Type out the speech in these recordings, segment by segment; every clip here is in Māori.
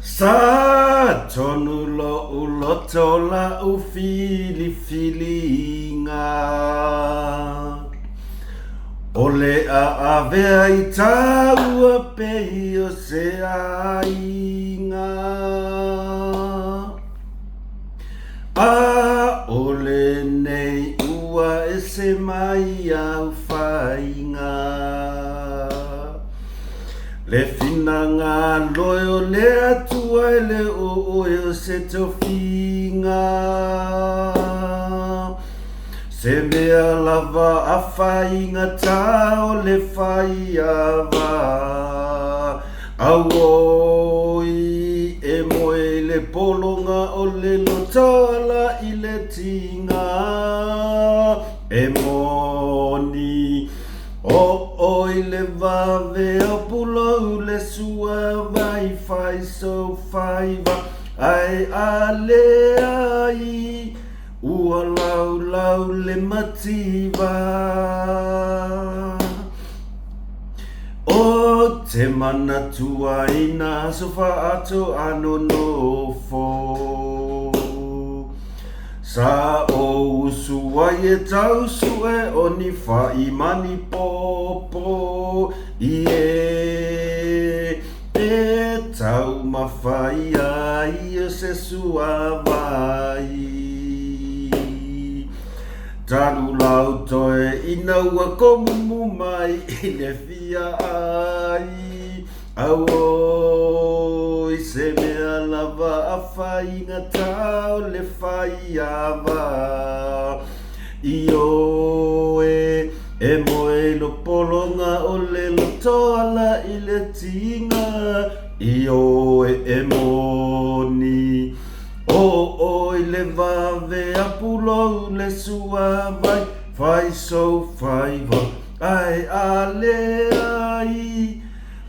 Sa tonu lo uloto la ufili filinga Ole a avea I taua pei o se ainga A ole nei ua e se mai au whainga Le finanga loe o le atua e le o se tofinga Se mea lava a whainga tā o le whai awa Au oi e moe le polonga o le lotoala I le tinga E moni oi le vave o pulau le sua vai fai so faiva Ai ale ai Ua lau le mativa O te mana tua ina sofa ato ano nofo Sa o usua e tau sue o ni whai mani popo E tau mawhai ai o se sua vai Taru lau toe ina ua komumu mai I le fia ai Au oi se mea lava a whainga tau le whai awa I oe e moe lo polonga o le lotoala I le tinga I oe e moni O le vave a pulo le sua vai Fai so faiva ai ale ai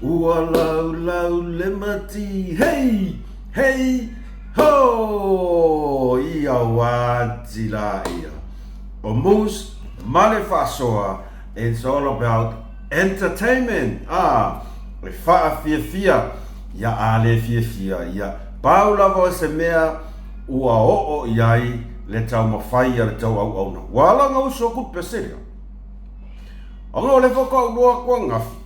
Ua lau le mati Hei, hei, ho Ia wati la ia O mus male fasoa It's all about entertainment Le faa fia Ia ale fia Ia Paula vo se mea ua o iai le tau mawhai a le tau au auna. Wala ngau soku peseria. Anga o le whaka au lua kua ngafi.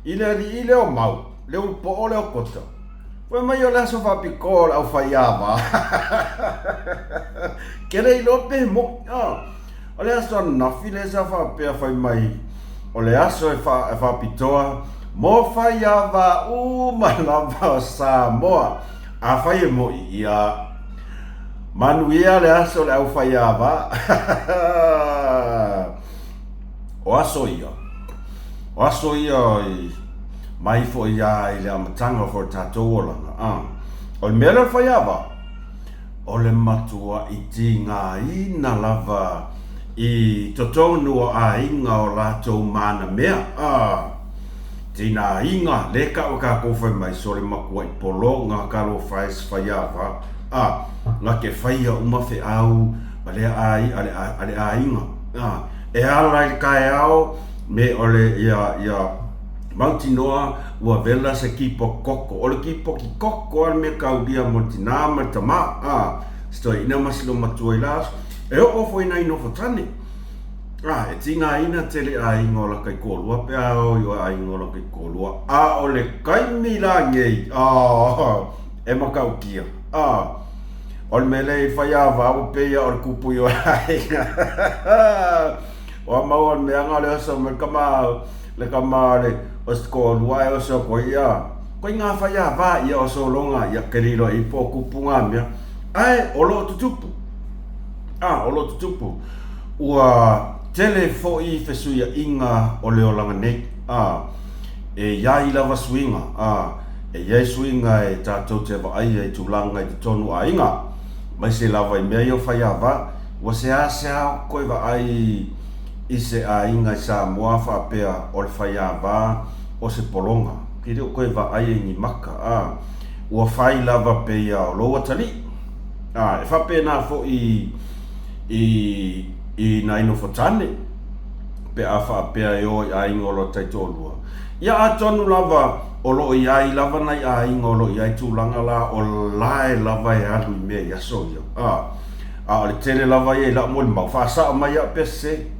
Ile o mau. Le upo o le o kota. Pue mai o le aso whapiko le au whai awa. Kere I lope mo. O le aso nafi le sa whapea whai mai. O le aso e whapitoa. Mo whai awa malava o Samoa. A whai e mo ia manuia le aso le au whai awa. O aso ia I mai fo ia I le amatanga for tātou olanga. O le mea le whai awa. O le matua I tinga ina lava I totonu a inga o lātou mana mea. Tina inga leka o ka kowhai mai so le makua I polo ngā karo whais whai awa. Ngā ke whaia umawhi au ale a inga. E ala I kai au me ole ia Mautinoa ua vela se kipo koko. Ole kipo ki koko al me kaudia mo tinama tama. Stoi ina masilo matua I las. E o ofo ina ino fotane. E tinga ina tele a inga ola kai kolua pe ao I a inga ola kai kolua. Ole kai mila ngei. E makau kia. Ole mele I whaiawa au peia ole kupu I o inga. O mau on meanga le oso me kamau. Le kamau le oskolua e oso ko ia. Ko inga whaiawa ia oso longa ia keriro I po kupunga mea. Olo tutupu. Olo tutupu. Ua tele fo I fesuia inga o leo langa nei. E iai lava swinga. E iai swinga e tātou te ai e tūlanga I te tonu a inga. Mai se lava I mea I o whaiawa. Wa se asea koe wa ai I se a inga I Samoa whapea o le whaiawa o se polonga. Ki reo koe wa ai ni maka. Ua whai lava peia o loa tali. E whapea nā fo I na ino fotane. pe afa pe yo ai ngolo tai tolua ia atonu lava olo ia lava nai ai ngolo ia tulanga la o lai lava ia lu me ia so yo a le tele lava ia la mo ma fa sa mai ia pese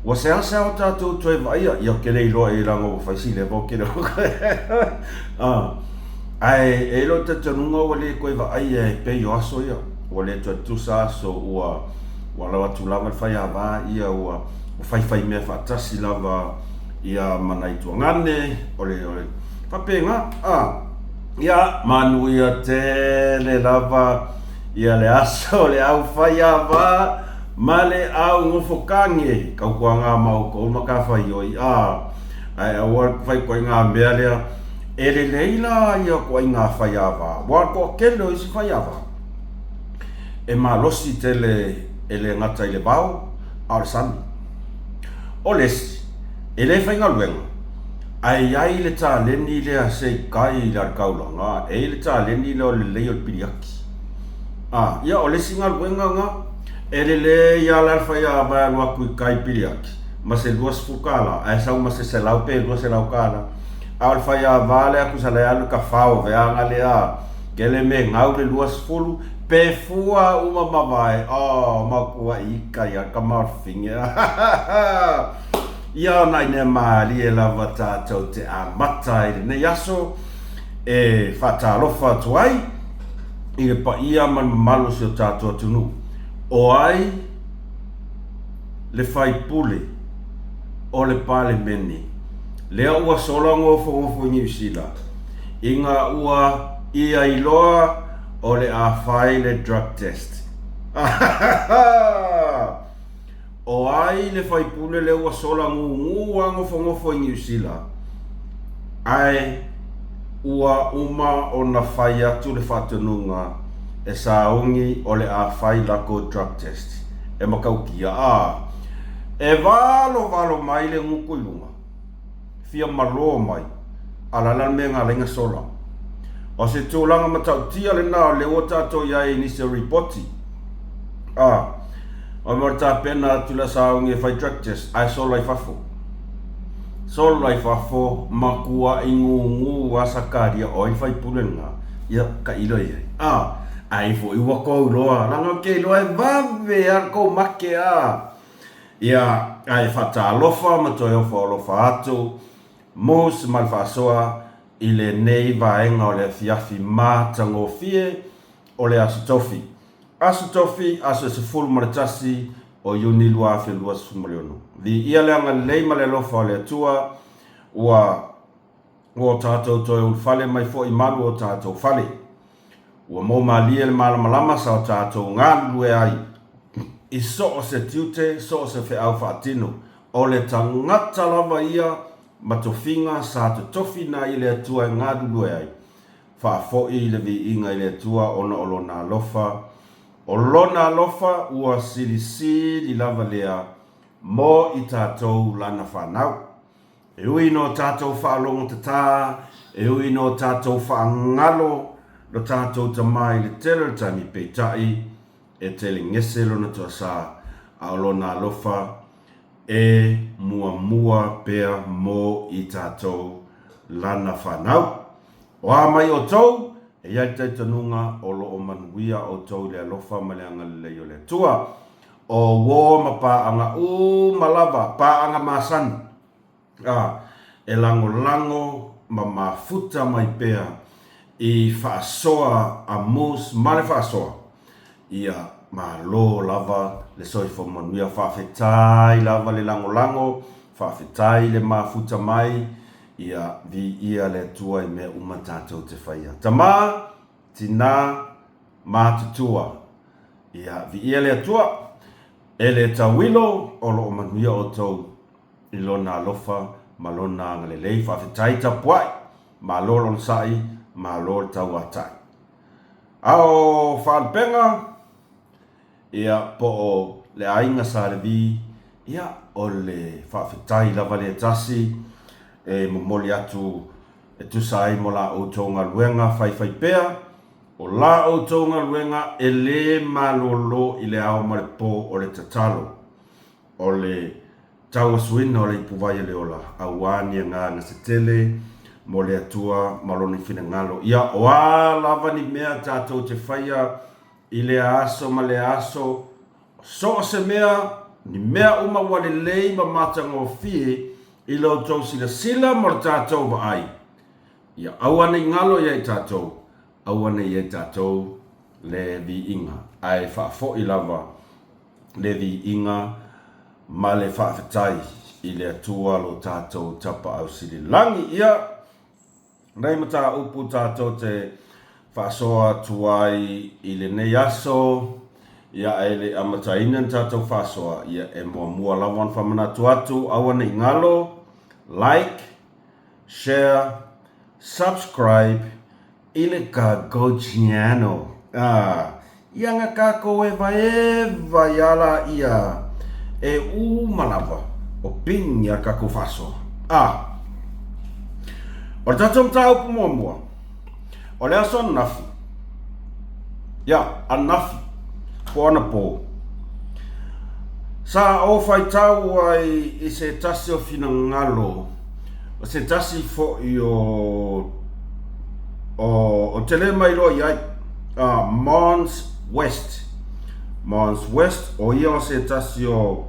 wa se asa o tatu toi vai ia ke le lo e la ngo fa si le bo ke lo ai e lo te tonu ngo le ko va ai pe yo aso ia o le tu sa so ua wala watu lava fai ava ia ua fai me fa tasi lava ia mana i tuangane ole papenga ia manu ia tele lava ia le aso le au fai ava male au ngofokange kau kuanga mau ko maka fai oi ai awar fai ko nga mele ele leila ia ko nga fai ava wa ko kelo is fai ava e malosi tele ele ngata ile bau arsan oles ele fainga luenga ai le ta leni le se kai la kaulanga le ta leni le le piliaki ia ole singa luenga nga ele le ya la fa ya ba wa ku kai piliaki ma se duas fukala ai sa uma se lau pe duas se lau kala al fa ya vale ku sa le alu ka fao ve anga le kele me ngau le duas fulu pe fua uma mavai makua ika ya kamarfinga ia nai ne mali e lava tātou te amata i ne yaso e whatalofa tuai i le pa ia man malo si o tātou atunu o ai le fai pule o le pale meni lea ua solango fo New Zealand inga ua ia iloa o le a fai le drug test o ai le fai pule le ua sola ngu ngofo i New Zealand ai ua uma o na fai atu le whatanunga e saungi o le a fai lako drug test e makaukia e valo mai le nguku ilunga fia maloa mai alala me ngā lenga sola o se tūlanga matautia le nā le o tātou iai ni se ripoti o marta pena tula saungi e fai drug test ai sola i fafo makua ingu asakaria o i fai pulenga ia ka ilo iai ai fo i wako uloa langa ke iloa e vave ar kou make ia ai fata alofa matoi alofa atu mos malfasoa i le nei vaenga o le fiafi matangofie o le asutofi asu se fulu maratasi o yuni lua fe lua sumaleono vi ia leanga lei ma le lofa o le atua ua tātou toi ulfale mai fo i malu o tātou fale ua mo malia le malamalama sa o tātou ngālu e ai i so o se tiute so o se fe au whaatino o le tangata lava ia matofinga sa te tofi na i le atua ngā dulu ai whaafo i le vi inga i le atua ona o lona alofa ua sili lava lea mo i tātou lana whanau e ui no tātou whaalongo te tā e ui no tātou whaangalo no tātou tamai le tele tami peitai e tele ngese lona tua sa a lona alofa e mua pea mo i tātou lana whanau. O mai o tau, e iai tai tanunga o lo o manuia o tau le alofa ma le anga lei o le tua. O wō ma pāanga malava, pāanga māsani. E lango ma mafuta mai pea i whaasoa a mus, male whaasoa. Ia ma lo lava le soifo manuia whaafetai lava le lango whaafetai le mafuta mai ia vi ia le tua i mea umatatou te whaia tamā tina mātutua ia vi ia le tua e le tawilo o lo manuia o tau i lona alofa ma lona ngalelei whaafetai tapuai ma lolo sai ma lolo tau atai ao whaanpenga ia po o le ainga sarevi ia o le whaafetai lava le tasi e momoli atu e tusai mo la o tonga luenga whai pea o la o tonga luenga e le malolo i le ao mare po o le tatalo o le tau suina o le puvai le ola awani nga se tele mo le atua maloni fina ngalo ia o lava ni mea tatou te faia i le aso ma le aso so se mea ni mea uma wale lei ma matanga o fie i lo tau sila mo le tatou ba ai ia awane ngalo ia i tatou awane ia i tatou le vi inga ai fo i lava le vi inga ma le whaafetai i le atua lo tātou tapa au sili langi ia nei mata upu tātou te whaasoa tuai i le nei aso ia e le amataina tātou whaasoa ia e mua lawan whamanatu atu awane ngalo like, share, subscribe i le ka go channel ia nga ka koe vaeva yala ia e malava o ping ya kako faso o tatom tau pumomua o le aso nafi ya anafi po ana po sa o fai tau ai i se tasi o fina ngalo o se tasi fo i o tele mai lo iai Mons West o ia o se tasi o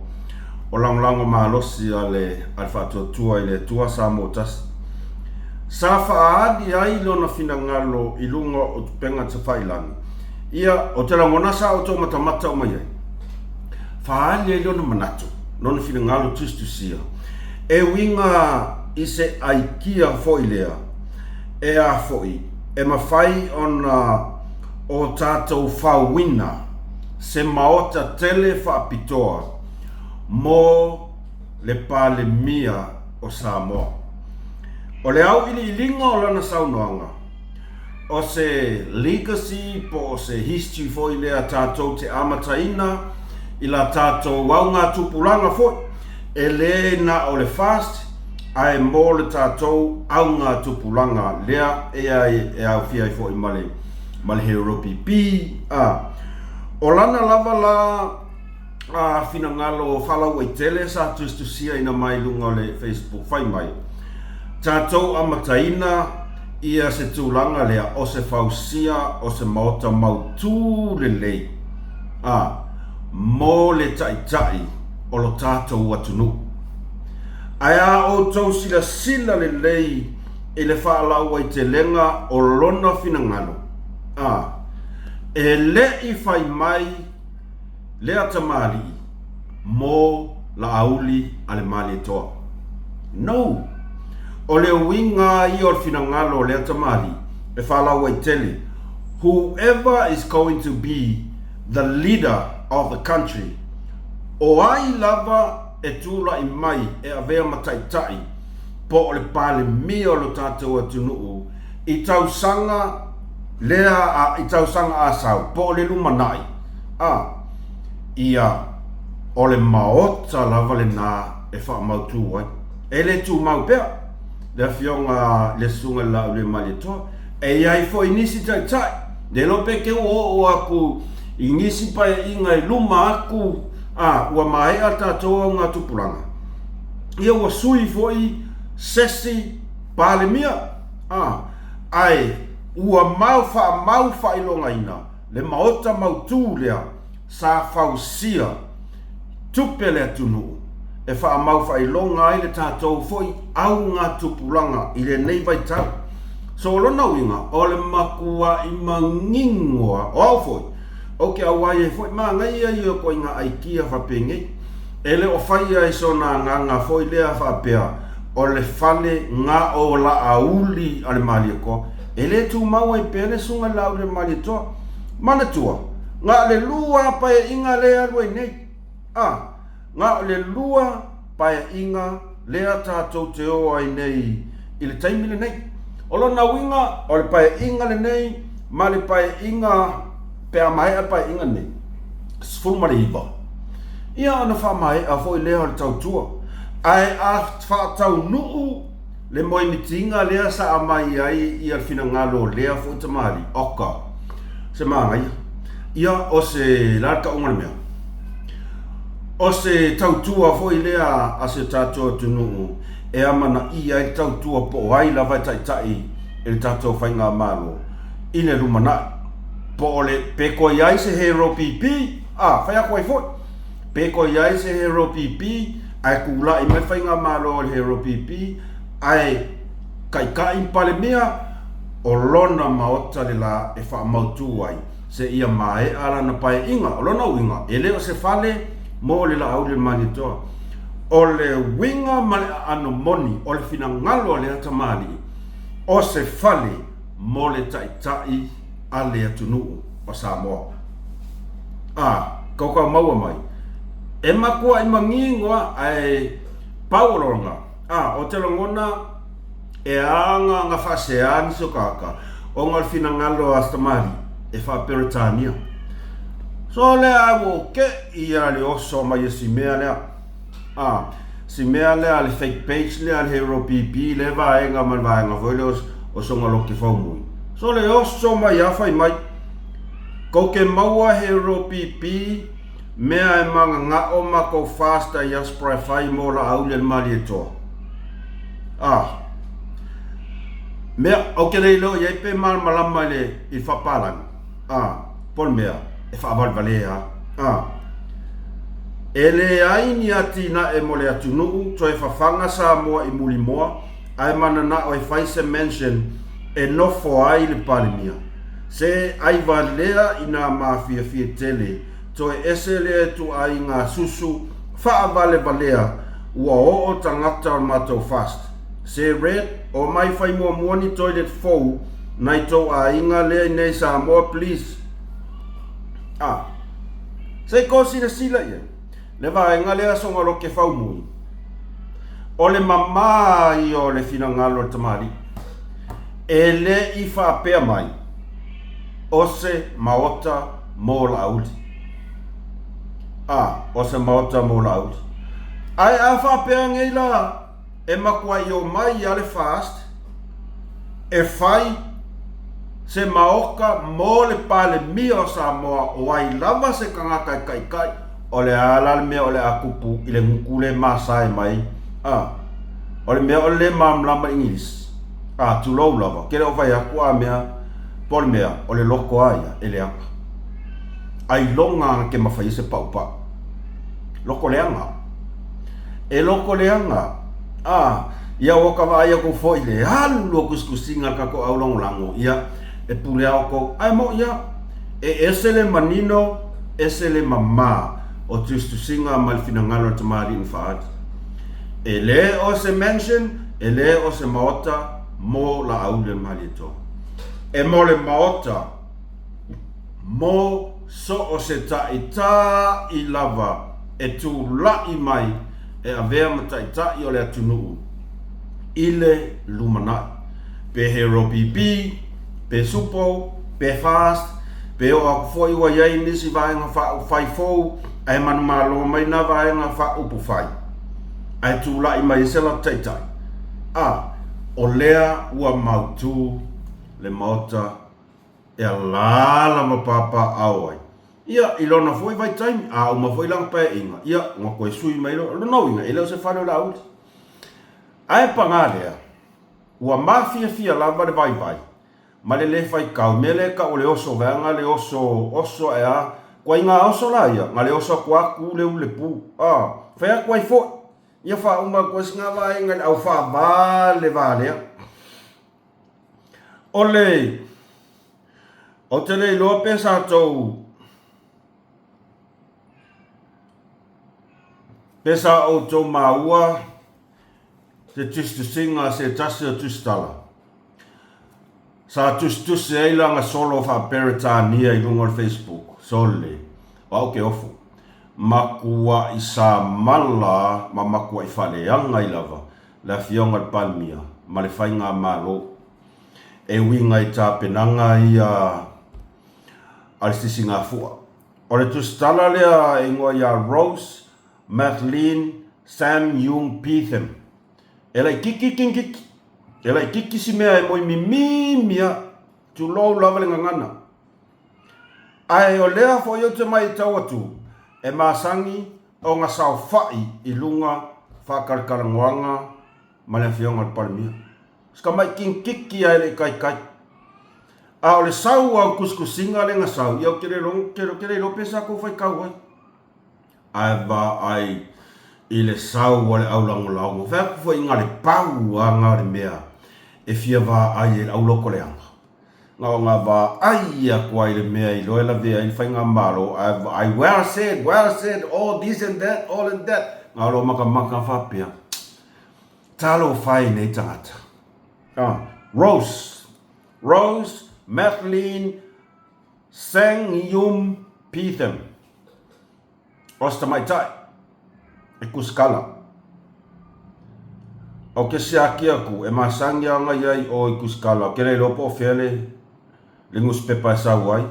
lango malosi ale alfato tua ile tua sa motas sa faadi ai lona fina ngalo ilunga o penga te failani ia o te langona sa o to mata o mai faali ai lona manatu lona fina ngalo tustusia e winga ise aikia foilea e a foi e mafai ona o tatou fawina se maota tele faapitoa mo le pale mia o Samoa. O le au ili ilinga o lana saunoanga. O se legacy po o se history fo i lea tatou te amataina i la tatou waunga tupulanga fo e le na o le fast ai mo le tatou aunga tupulanga lea e au fia i fo i male hero pipi o lana lava la fina ngalo fala wai tele sa tustusia ina mai lunga le Facebook fai mai tatou amataina ia se tūlanga lea o se fausia o se maota mautu le lei mo le tai o lo tatou atunu aia o tau sila le lei e le whaala wai te lenga o lona fina ngalo e le i fai mai le atamali mo la auli ale mali toa no o le winga i o fina ngalo le atamali e fala wai tele whoever is going to be the leader of the country o ai lava e tula i mai e avea mataitai po o le pale mi o lo tatou atunuu i tausanga lea i tausanga asau po o le lumanai ia o le maota lava le nā e wha mautu wai e le tū mau pea le fionga le sunga la le malitoa e iai fo inisi tai le lope ke o aku inisi pa inga i luma aku ua mai a tātou ngā tupulanga ia ua sui fo i sesi pale mia ai ua mau wha ilonga ina le maota mautu lea sa fausia tupe le atunu e wha mau wha ilonga i le tātou foi au ngā tupulanga i le nei vai tau so lona winga o le makua i mangingoa o au foi o ke awai e foi maa ngai ai o ko inga aikia whapenge e le o whaia i so na nganga foi lea whapea o le fale ngā o la auli ale maliako e le tu mau e pele sunga la le malitoa mana tua ngā le lua pa e inga lea roi nei ngā le lua pa e inga lea tātou te oa i nei i le taimile nei o lona winga o le pa e inga le nei ma le pa e inga pe a mai a pa e inga nei sfulma le iwa ia ana wha mai a foi lea o le tautua ai a wha tau nuu le moi mitinga lea sa a mai ai i al fina ngalo lea fo tamari oka se maa ngai ia o se larka unga mea o se tautua fo i lea a se tātua tunu e amana i ai tautua po ai lava tai e le tātua whainga malo i le rumana po o le peko i ai se hero pipi whai ako ai fo peko i ai se hero pipi ai kula i mai whainga malo o le hero pipi ai kai pale mea o lona maota le la e wha mautu ai se ia mai ala na pai inga o lona winga e leo se fale mo le la au le mani toa o le winga male ano moni o le fina ngalo o le atamali o se fale mo le tai a le atunu o Samoa kauka maua mai e makua i mangingoa ai pauloronga o te longona e anga nga whaseani so kaka o ngal fina ngalo astamali e wha Peritania so le awo ke i le oso mai e si mea lea si mea lea le fake page lea le hero pipi le vaenga man vaenga voile o songa loki whaumui so le oso mai a whai mai ko ke maua hero pipi mea e manga nga o mako fasta i asprai whai mo la au le mali e toa mea o ke leilo i pe mal malama le i whapalang pol mea e whaavalvalea e le aini atina e mole atunu to e whawhanga Samoa i muli moa ai mana na o e whaise mention e nofo ai le palimia se ai valea ina mafia fie tele to e ese le tu ai ngā susu whaavale valea ua o tangata o matou fast se red o mai whai mua muani toilet fou nai tau a inga lea nei Samoa please se kosi na sila ia le vaenga lea songa loke whaumui o le mama i o le fina ngalo tamari e le i whaapea mai o se maota mo la auli o se maota mo la auli ai a whaapea ngei la e makua i o mai ale fast e whai se maoka mo le pale mia o Samoa o ai lava se kanga kai o le ala mea o le akupu i le ngukule masai mai o le mea o le mamlama English tulou lava kere o vai aku a mea pol mea o le loko aia e le anga ai longa ke mawhai se paupa loko leanga e loko leanga ia o ka vai ko foi le halu o kuskusinga ka ko au lango ia e pule au ko ai mo ia e esele manino esele mama o tustu singa mal fina ngalo tamari in faat e le o se mention e le o se maota mo la au le malito e mo le maota mo so o se taita i lava e tu la i mai e avea mataita i o le atunu ile lumana pe hero pipi pe supo pe fast pe o aku foi wa yai nisi vaenga fai fou ai manu malo mai na vaenga fa upu fai ai tu la i mai sela taitai o lea ua mautu le mauta e la mapapa awai ia ilona foi vai time uma foi lang pa inga ia nga koe sui mai lo no inga ele se falo la ut ai pangalea ua mafia lava le vai ma le fai kau mele ka o le oso vanga le oso ea kwa inga oso la ia ma le oso kwa ku le pu fa kwa fo ia fa uma ko singa vai inga au fa vale ole o tele lo pensa to pesa o to maua te tustu singa se tasi o tustala sa tustu se ilanga solo fa Peritania i lungo Facebook sole o ke ofu makua isa mala ma makua i faleanga i lava la fionga palmia ma le fainga malo e winga i ta penanga i alisi singa fua o le tustala lea ingoa ia Rose Madeline Sam Yung Pithem ela kiki si mea e moi mimimia tu lo lava le ngangana ai o lea fo yo te mai tau atu e masangi o ngā sao whai I lunga whakarakarangoanga ma le whionga le palemia. Ska mai kiki ai le kai. A o le sau au kuskusinga le ngā sau, iau kere lo pesa ko whai kau ai. Ai va ai I le sau o le au lango. Whea ku whai ngā le pau a ngā le mea e fia va ai e au loko le anga. Ngā va ai a kua I le mea I loe la vea I whai ngā maro. I well said, all this and that, all and that. Ngā lo maka whapea. Talo whai nei tangata. Rose, Madeline, Sang Yum Pitham. Osta mai tai. E kuskala. O ke siaki aku, e masangi anga iai o I kuskala. Ke rei lopo fele, lingus pepa e sauai,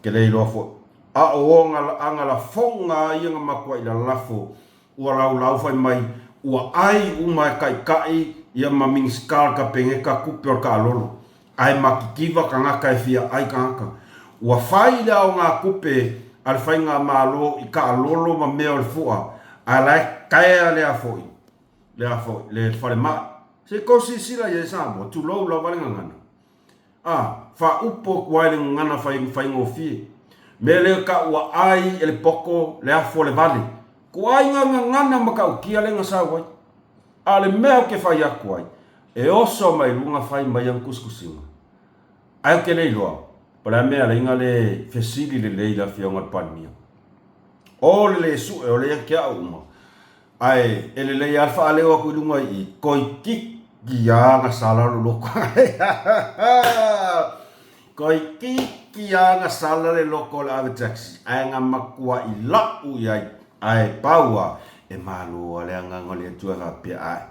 ke rei lofo. A o anga la fonga I anga makua I la lafo, ua lau fai mai, ua ai umai kai, ia maming skar ka penge ka kupe ka alolo. Ai makikiva ka ngaka e fia ai ka ngaka. Ua fai lea o ngā kupe al fai ngā malo I ka alolo ma mea o le fua. Ai lai kaea lea foi. Le fale mai. Se kosi sila ia sabo, tu lou la vale ngana. Fa upo kuai le ngana fai ngofie. Me le ka ua ai ele poko le afo le vale. Kuai ngana maka ukia le ngasawai. Ale mea ke fai aku ai. E oso mai lunga fai mai ang kuskusinga. Ai ke nei loa. Para mea le inga le fesili le leila fionga palmia. O le su e o le kia uma. Ai ele le alfa ale o ku lunga I koi kiki anga sala loko. Koi kiki anga sala le loko le ave taxi. Ai nga makua I lau ai. Ai paua. E malu ale anga ngole tua ka pia ai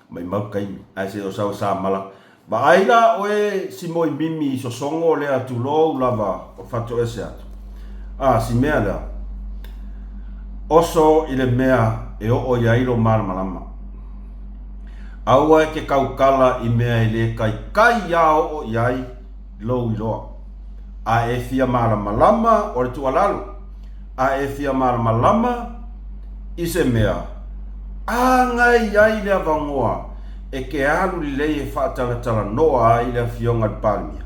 mai mau kai ai se o sa mala ba ai la oe si moi mimi so songo le atu lo lava o fatto ese atu si mea la oso ile mea e o ia ilo mar malama aua ke kaukala I mea ile kai ya o iai lo ilo a e fia malama o le tualalu a e fia malama I se mea, angai ai lea vangoa, e ke alu li lei e whaatalatala noa ai lea fionga le palmia.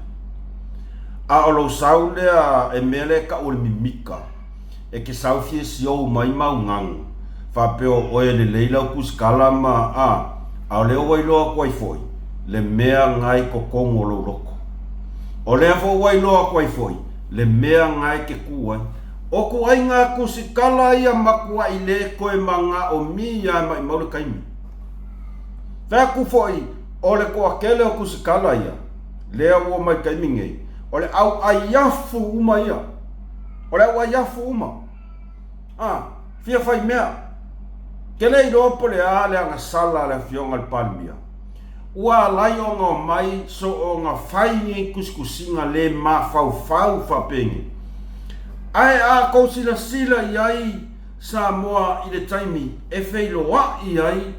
A olo sau lea e mele ka ule mimika, e ke sau fie siou mai mau ngangu, whapeo oe le leila kuskala ma a o leo wailoa kwai foi, le mea ngai ko kongo lo loko. O lea fo wailoa kwai foi, le mea ngai ke kuai, o ku ai ngā kusikala ia makua I le koe manga o mi ia mai maule kaimi. Whea ku foi, o le koa kele o kusikala ia, lea ua mai kaimi ngei, o le au aiafu uma ia, o le au aiafu uma. Fia fai mea, kele I ropo le a le anga sala le fionga le palmia. Ua lai o ngā mai so o ngā whaingi kuskusinga le ma fau whapengi. Ai a kousila sila iai sa moa I le taimi e feiloa iai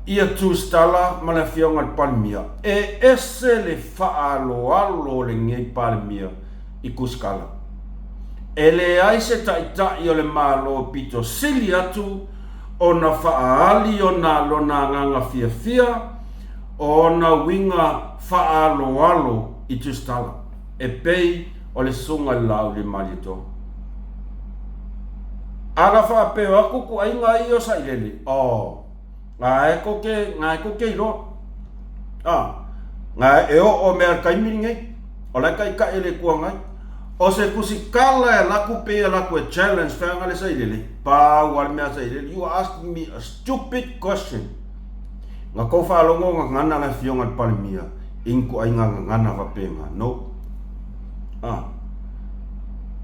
ia tūstala ma le fionga le palmia e ese le whaaloalo le ngei palmia I kuskala. E le ai se taitai o le malo pito sili atu o na whaali o na lona nganga fia o na winga whaaloalo I tūstala. E pei o le sunga lau le malito. Aga whapeo aku ku ai ngā I o sa ilele. Ngā e koke ilo. Ngā e o mea kaimiri ngai. O lai kai ka ele kua ngai. O se kusikala e laku pe e laku e challenge whanga le sa ilele. Pau wale mea sa ilele. You ask me a stupid question. Ngā kou whaalongo ngā ngana na fionga le palimia. Inku ai ngā ngana wapenga. No.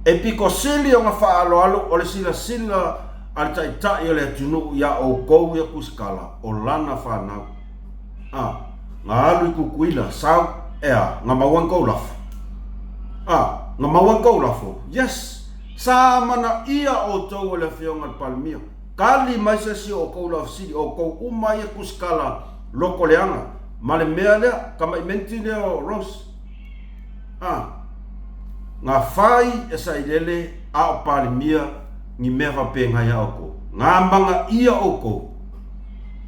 E piko sili o ngā whaaloalo o le sila al taitai o le atunu ia o kou ia kuskala o lana whanau. Ngā alu I kukuila sau ngā mauan kou lafo. Ngā mauan kou lafo. Yes. Sa mana ia o tau o le whionga palmia. Kali mai se si o kou lafo sili o kou uma ia kuskala loko leanga. Ma le mea lea kama I menti lea o Rose. Ngā whai e sa ilele a o palimia ni mea whapenga ia o ko. ngā manga ia oko.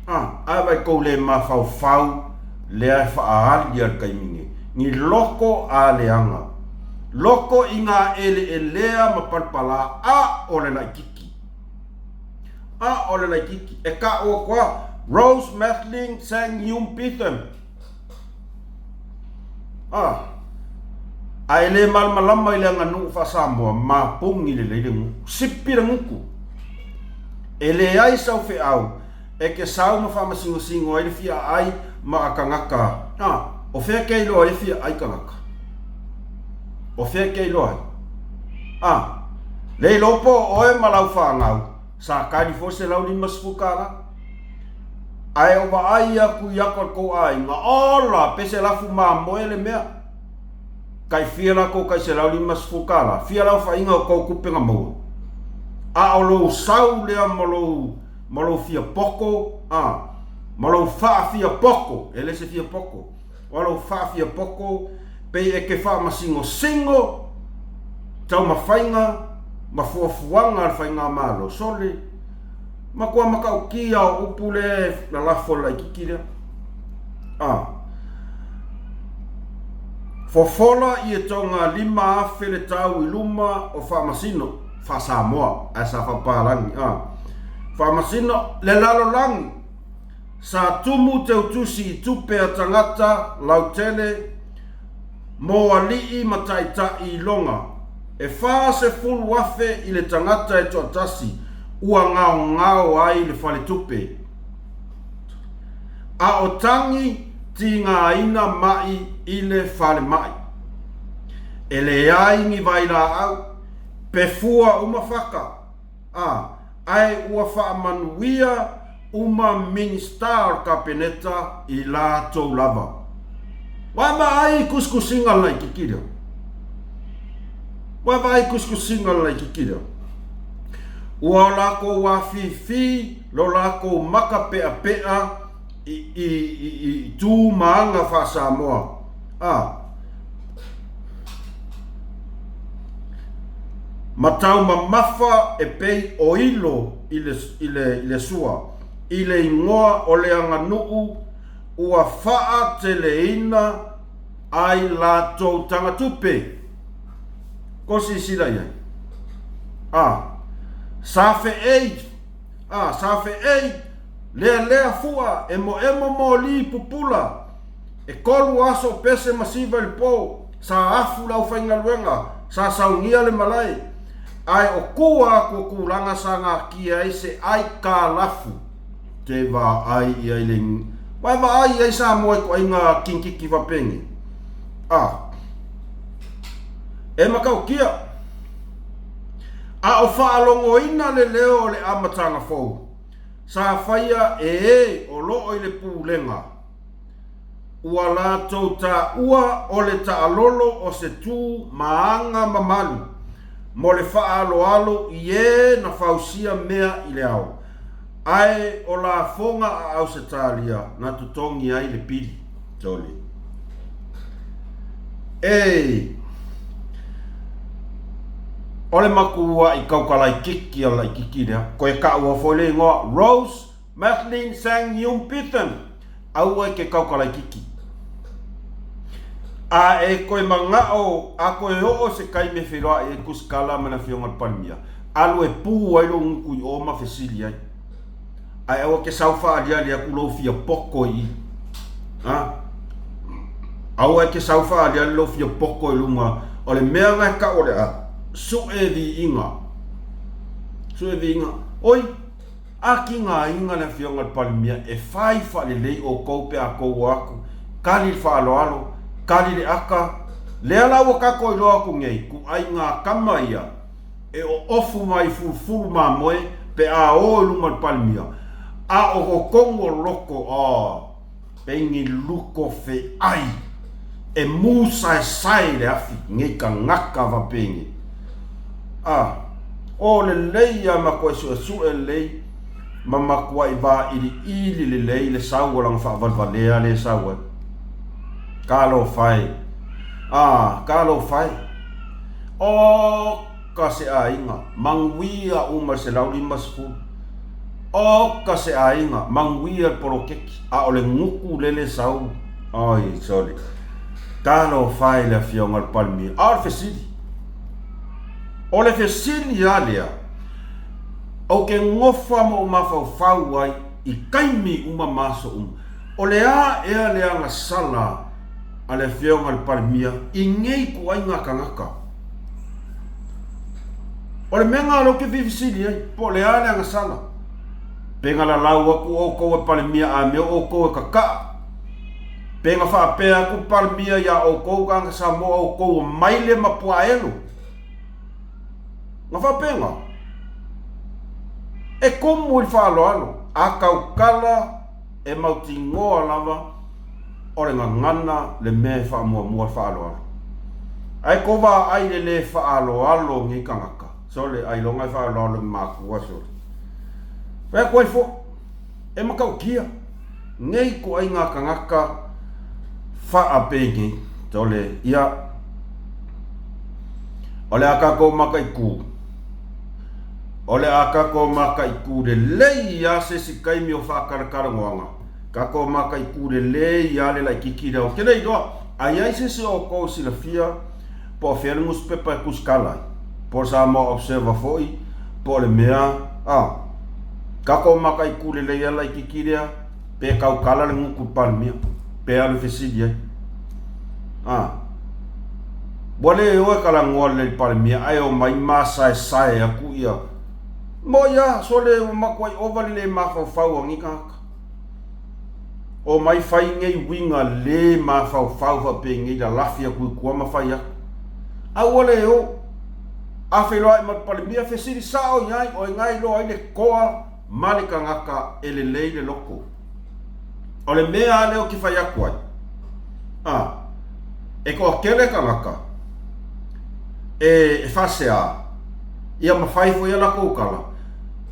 Ai vai kou le mawhau le ai whaahali ar kaiminge. Ni loko a leanga. Loko i ngā ele lea ma parpala o le lai kiki. O le lai kiki. E ka o kwa Rose Madeline Sang Yum Pitham. Ai le malmalama i le nganu fa Samoa ma pungi le ngu. Sipira nguku. E le ai sau fe au. E ke sau ma wha masingo ai le fia ai ma akangaka. O fea kei loa e fia ai kangaka. O fea kei loa. Le lopo o e malau whaangau. Sa kari fo se lau ni masfukala. Ai o wa ai aku yakor ko ai. Nga ola pese lafu maa moe le mea. Kai fia la ko kai se lau ni masfukala. Fia lau wha inga o kou kupenga maua. O lo sau lea malo fia poko. Malo wha fia poko. Ele se fia poko. Walo wha fia poko. Pei e ke wha masingo singo. Tau mawhainga. Mafuafuanga al whainga malo sole. Makua makau kia o upule na lafo lai kikira. Fofola i e tonga 5 awhele tau i luma o whamasino. Wha Samoa. Asa whaparangi. Whamasino le lalo langi. Sa tumu te utusi i tupe a tangata lau tele. Moa lii mataita i longa. E wha se fulu wafe i le tangata e tuatasi. Ua ngao ai le whale tupe. O tangi ti ngā ina mai i le whale mai. E le ai ngi vaira au. Pefua uma whaka. Ai ua wha manuia uma minister kapeneta i la tau lava. Wama ai kuskusinga lai kikira. Wama ai kuskusinga lai kikira. Ua lako wafifi, lo lako maka pea pea i tū maanga wha Samoa. Matau mamafa e pei o ilo i le sua. I le ingoa o le anganuu ua wha te le ina ai la tau tangatupe. Kosi sila iai. Safe ei lea fua e mo li pupula e kolu aso pese masiva le po sa afu lau whainga luenga sa saungia le malai ai o kua kukulanga sanga kia ai se ai ka lafu te va ai i ai ling vai va ai ai sa moe ko inga kinkiki vapengi e makau kia o whaalongo ina le leo le amatanga fau. Sa whaia o loo i le pūlenga. Ua lātou ta ua o le ta alolo o se tū maanga mamalu. Mo le whaaloalo i na whausia mea i le au. Ai o la fonga a au se tālia na tutongi ai le pili. Toli. Ole makua i kaukalai kiki a lai kiki rea. Ko e ka ua fole ngoa Rose Madeline Sang Yum Pitham. Aua ke kaukalai kiki. E koe mangao a koe o se kai me whiroa e kuskala mana whionga palmia. Alu e pū ai lo ngu i o mawhesili ai. Aua ke sauwha aliali a kulo fia poko i. Aua ke sauwha aliali lo fia poko i lunga. Ole mea ngai ka ore a. Su e vi inga. Oi, aki ngā inga na whionga palmia e whai whale lei o koupe a kou aku. Kali le whaaloalo, kali le aka. Lea lau o kako i loa ku ngei, ku ai ngā kama ia. E o ofu mai fulu mā moe, pe a o lunga palmia. A o kongo loko, pengi luko fe ai. E mūsai sai le afi, ngei ka ngaka wa pengi. O le lei a makua su e lei ma makua i va ili le lei le sau lang fa valvalea le sau kalo fai o ka se a inga mangwia uma se lau 5 o ka se ainga manguia porokeki a ole nguku lele sau ai sorry talo fai la fionga palmi ar fesili ole fesili alia o ke ngofa mo mafau ai i kaimi uma maso ole a ea leanga sala ale fionga palmia i ngei ku ainga kangaka ole menga lo ke fesili ai po le a leanga sala penga la lau aku o koe palmia a me o koe kaka penga fa pe aku palmia ya o koe kanga sa mo o koe maile mapua elu nga fa penga e komu il fa alo a kaukala e mautingoa lava ore nga ngana le me fa mua fa alo ai kova ai le fa alo ngi kangaka so le ai longa fa alo makua so Pea koe fo, e makau kia, ngei ko ai ngā kangaka wha pengi, tole ia, ole aka ko maka i kū, ole aka ko maka i kū de lei ia se si kaimi o whakarakara ngoanga, ka ko maka i kū de lei ia le lai kikira o kene i doa, ai ai se o kou sila fia, po whenungus pepa e kuskalai, po sa mo observa foi, po le mea, kako maka i kule le ala i kikirea pe kau kala le nguku palmia pe alu fesidia bole o kala ngol le palmia ai o mai masa sai aku ia mo ia so le makwai over le mafa fau ngi kaka o mai fai ngei winga le mafa fau fa pe ngi da lafia ku ku ma fai a ole o a felo ai ma palmia fesidi sao ngai o ngai lo ai le koa malika ngaka ele leile loko ole mea leo ki fai aku ai e ko kele ka ngaka e fasea ia mawhai fo ia lako ukala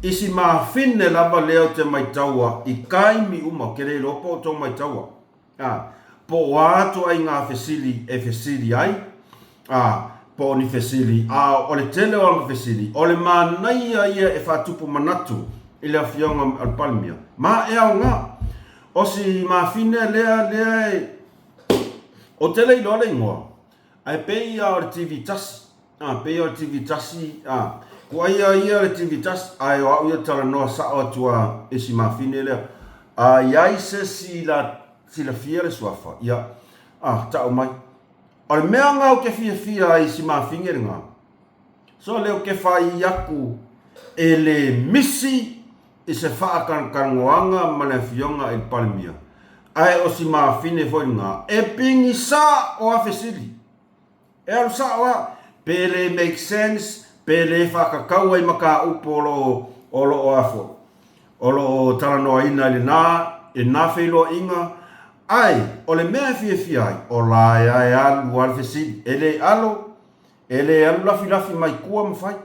isi maa finne lava leo te mai taua i kaimi uma kere lopo to mai taua po watu ai ngā fesili e fesili ai po ni fesili ole tele o ngā fesili ole maa naia ia e whatupu manatu ile afionga al palmia ma e au nga o si ma fine lea o tele ilo le ngoa ai pei a o TV tas pei o TV tasi ko ai ia le TV tas ai o ia tala no sa o tua e si ma fine lea ai se si la fiere swafa ia ta o mai o mea nga o ke fia ai si ma fine nga so leo ke fai yaku ele misi i se whaakankangoanga mana fionga i palmia. Ai o si maa fine foi ngā. E pingi sa o a fesili. E alu sa o a. Pele make sense. Pele whakakau ai maka upo olo o afo. Olo taranoa ina li nā. E nā whilo inga. Ai, o le mea fia ai. O la e alu al fesili. Ele alu lafi mai kua mawhai.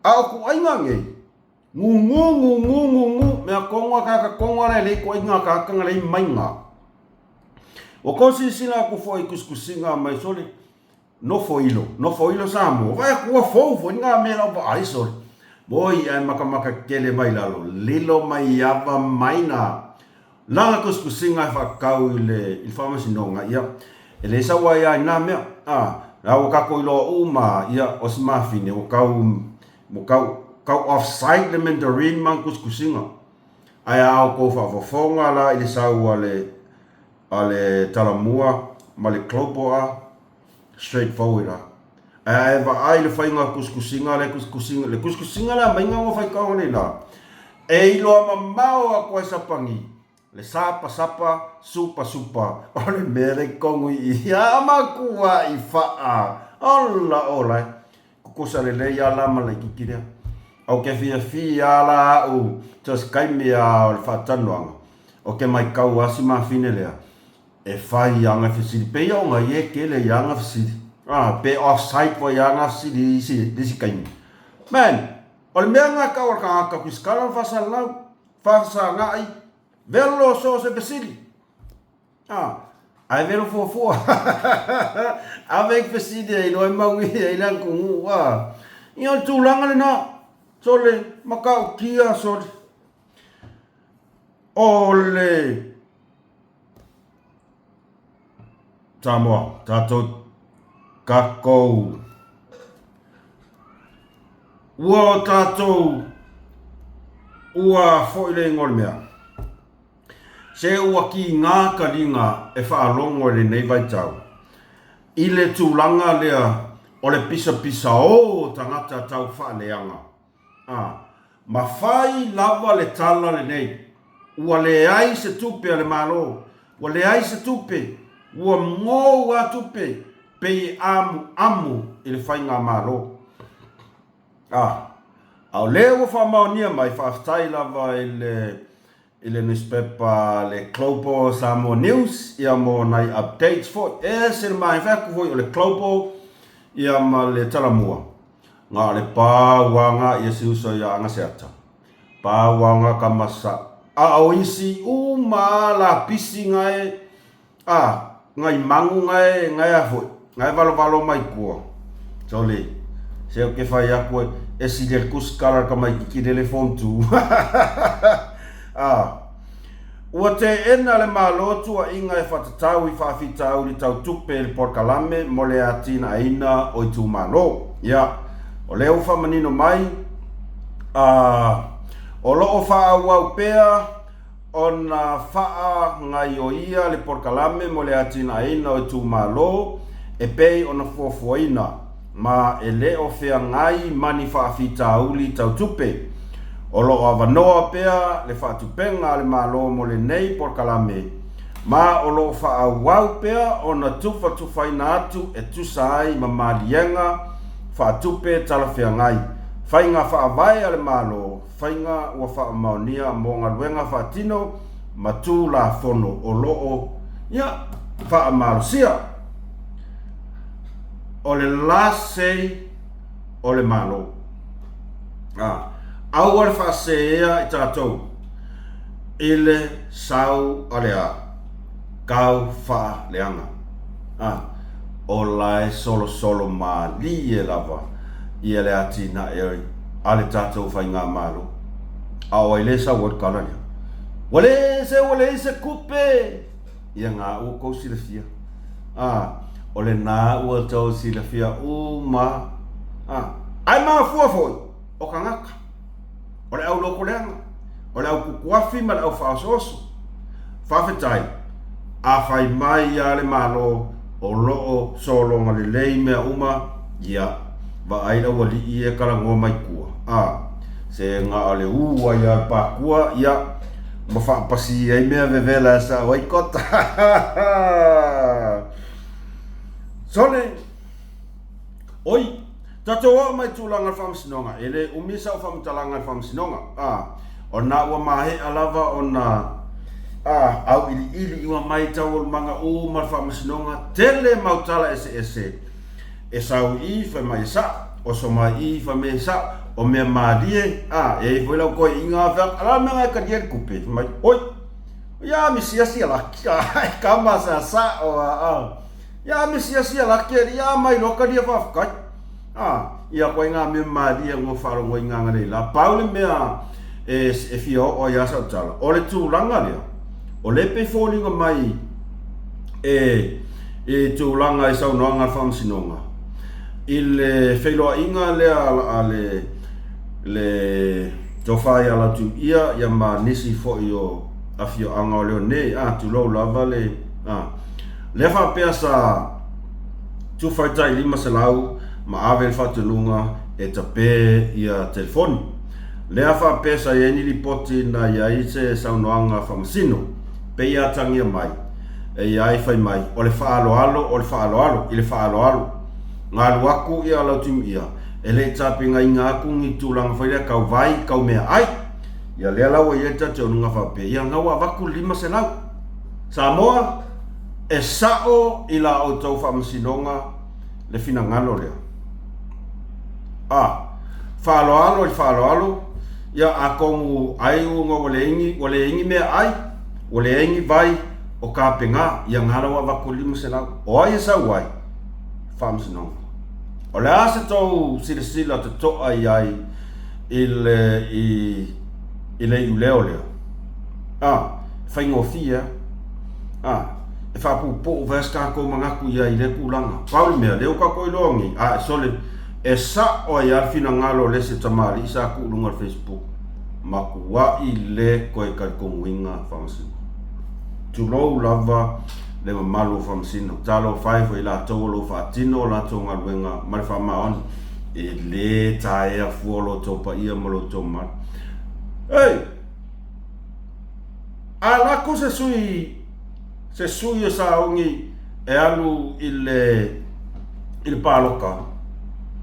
A o ku ainga ngei. Ngu mea konga kaka konga le ko inga kaka ngale mainga o kosi sina ku foi kuskusinga mai sole no foilo samo vai ku fo nga me la ba ai sole boy ai maka kele mai lalo lilo mai ava maina la kuskusinga fa kau le il famasi nonga ia ele sa wa ia na me la o kako ilo uma ia osma fine o kau kau offside le mandarin man kuskusinga ai au ko fa fonga la ile sau ale talamua male klopoa straightforward ai va ai le fainga kuskusinga le kuskusinga la mainga o fai ka oni la e ilo mamao a ko sapangi le sapa supa ole mere kongu ia makua i fa ola kukosa le ya la male kikira o ke fia la u tos kaimi a whatanoanga o ke mai kau asi ma fine lea e whai anga fisiri pe ia o ngai e ke le anga fisiri pe offside po anga fisiri disi kaimi man o le mea ngā kau ka kuskala whasa ngai velo so se fisiri ai velo fua avec fisiri e noi maungi e ilang kungu ia tūlanga le nā sole makau kia sole o le Samoa, tātou kakou. Ua o tātou ua fo i le ngol mea. Se ua ki ngā karinga e whaalongo le nei vai tau. I le tūlanga lea o le pisa pisa o tangata tau whaaleanga. Ma whai lava le tala le nei. Ua le ai se tupe ale malo. Ua le ai se tupe. Ua ngō wa tupe. Pei amu i le whai ngā malo. Au lea ua whamaunia mai whaftai lava i le newspaper le Clopo Samoa News. Ia mo nai updates fo. Se le mai whaku fo i le Clopo. Ia ma le talamua. Ngā le pāwanga ia si uso ia anga seata. Pāwanga ka masa. O isi la pisi ngai. Ngai mangu ngai afoi. Ngai valo mai kua. Tole. Se o ke whai aku e si le kuskara ka mai ki telefon tu. Ua te ena le malotu a inga e whatatau i whawhitau li tau tupe le porkalame mo le atina aina o i tu malo. O leo whamanino mai, o loo whaawau pea, o na whaa ngai o ia le porkalame mo le atina aina o i tu malo, e pei o na fuafuaina, ma e leo whea ngai mani whaawhitau li tau tupe. O loo awanoa pea le whaatupenga le malo mo le nei porkalame. Ma o loo whaawau pea o na tufaina atu e tusai ma malienga whaatupe tala whea ngai. Whainga whaawai ale malo, whainga ua whaamaonia mo ngā luenga whaatino ma tū la whono o loo whaamalosia. O le last say o le malo. Au ale whaasea i tātou. Ile sau alea. Kau wha leanga. O lai solo ma li e lava. I ele ati na e ale tātou whai ngā malo. Au ai le sau o kalania. Wale se kupe. Ia ngā ua kou silafia. O le nā ua tau silafia ma. Ai maa fuafoi. O ka ngaka. O le au loko leanga. O le au kukuafi ma le au whaasoso. Whawhetai. A whai mai ia le malo o loo solonga le lei mea uma. Ia. Wa aira wa li i e karangoa mai kua. Se ngā ale ua ia pākua. Ia. Ma whaapasi ei mea vevela sa waikota. Sone. Oi. Tato wa mai tūlanga whamsinonga. Ele umisa o whamtalanga whamsinonga. O nā ua mahe alava o nā au ili ua mai tau manga o ma whamsinonga. Tele mautala ese. E sau i wha mai sa. O so mai i wha me sa. O mea maadie. E whai lau koe inga whak. Ala mea ngai kariere kupe. Mai, oi. Ia mi sia laki. Kama sa o ia mi sia laki. Ia mai loka dia whafkai. Ia koe ngā mea maadie ngō wharo ngoi ngā ngare la. Paule mea e fio o ia sa utala. O le tūlanga lea. O le pe fōlinga mai e tūlanga e sau noanga whamsinonga. I le whailoa inga lea le tōwhai ala tu ia ma nisi fo i o awhio anga o leo nei. Tūlou lava le. Le whapea sa tūwhaitai lima se lau ma awe whatununga e tape ia telefoni. Lea whapea sa ieni li poti na iai se saunoanga whamasino. Pe ia tangia mai. E iai whai mai. O le whaaloalo, i le whaaloalo. Ngā luaku ia lau timu ia. E le tape ngai ngā kungi tūlanga whailea kau vai, kau mea ai. Ia lea lau e ieta te onunga whapea. Ia ngau avaku lima se lau. Samoa e sao i la o tau whamasinonga le fina ngalo lea. Whaaloalo i whaaloalo. Ia a kongu ai unga wale ingi mea ai. Wale ingi vai o ka penga. Ia ngara wa wako lima se lau. O ai e sau ai. Whamasinonga. O le asa tau sila te toa i ai i le uleo leo. whaingofia, e whapupo veska ko mangaku ia i le kulanga. Pauli mea, leo ka koi longi, sole, e sa o i arfina ngalo le se tamari, isa ku lunga Facebook, maku wa i le koe kai konguinga whamasino. Tulou lava, le mamalu whamasino, talo whai fo i la tolo whaatino, la tonga luenga, mare whamaon, e le taea fuolo topa ia malo toma. Ei! Alako se sui o sa ongi e alu il paloka.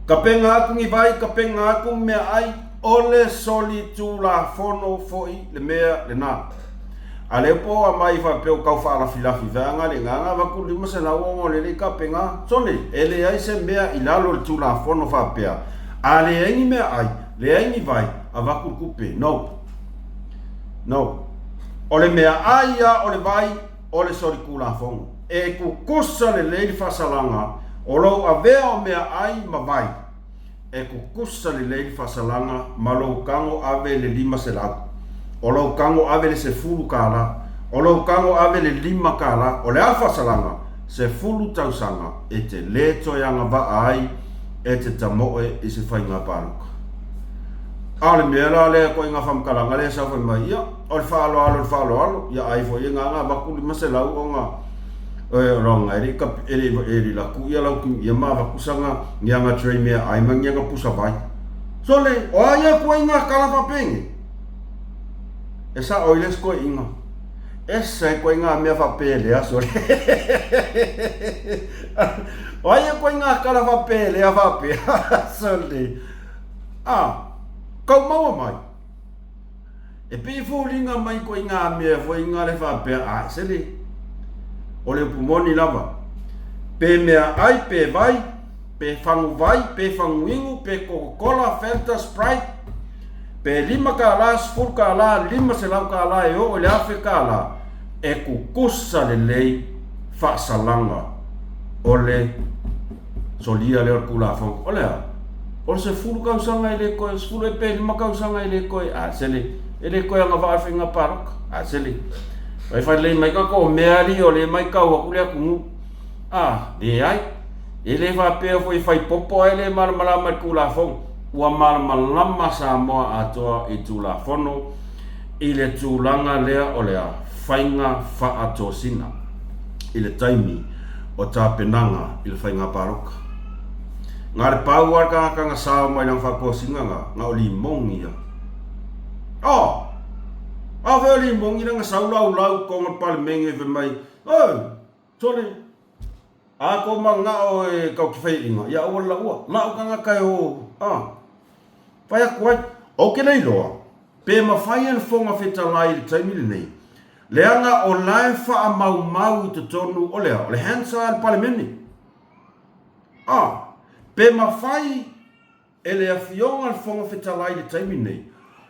Ka penga aku ngi vai, ka penga aku mea ai, ole soli tu la fono foi le mea le nā. Ale po a mai fa peo kau fa la filafi vanga le nganga va ku lima se la wongo le ka penga. Sole, ele ai se mea ilalo tu la fono fa pea. Ale engi mea ai, le engi vai, a va ku kupe. No. Ole mea aia, ole vai, ole sori kula fongo. E ku kusa le leili fasalanga, olo a vea o mea ai ma vai. E ku kusa le leili fasalanga, ma lo kango ave le lima se lau. Olo kango ave le se fulu kala, olo kango ave le lima kala, ole a fasalanga, se fulu tausanga, e te leto yanga va ai, e te tamoe i se whainga paruka. Ale mera le ko inga fam kala ngale sa fo mai ya ol falo alo ya ai fo inga nga bakuli masela onga ronga eri la ku ya la ku ya ma ba kusanga nyanga train me ai mang nyanga pusa vai so le o ya ko inga kala fa peng esa oiles ko inga esa ko inga me fa pele ya so o ya ko inga kala fa pele ya fa pe so le kau maua mai. E pe fōringa mai ko inga mea fo inga le whapea sele. O le pumoni lava. Pe mea ai, pe vai, pe whangu vai, pe whangu ingu, pe Coca-Cola, Fanta, Sprite. Pe lima ka la, sfur ka la, lima se lau ka la e o le afe ka la. E kukusa le lei whaasalanga. O le solia le orkula whangu. O lea. O se fulu kausanga i le koe, se fulu e pe lima kausanga i le koe, sele, e le koe anga whaafenga parok, sele. Vai whai lei mai kako o mea li o le mai kau aku le aku ngu. Le ai, e le whapea fo i whai popo e le malamalama i kula fong, ua malamalama sa moa atoa i tula fono, i le tūlanga lea o lea whainga whaatosina, i le taimi o tā penanga i le whainga paroka. Ngā re pau warka ngā sao mai nang whakosinga ngā o li mongi ia. Whea li mongi ngā sao lau ko ngā pale menge ve mai. Tole, ko ma ngā o e kau ki whai inga. Ia ua la ua, lau ka ngā kai o. Whai a kuai, o ke nei loa. Pe ma whai an whonga wheta lai le taimile nei. Leanga o lai wha a mau i te tonu o lea, o le hansa al pale meni. Pe ma whai e le awhionga le whonga whetalai le taimi nei.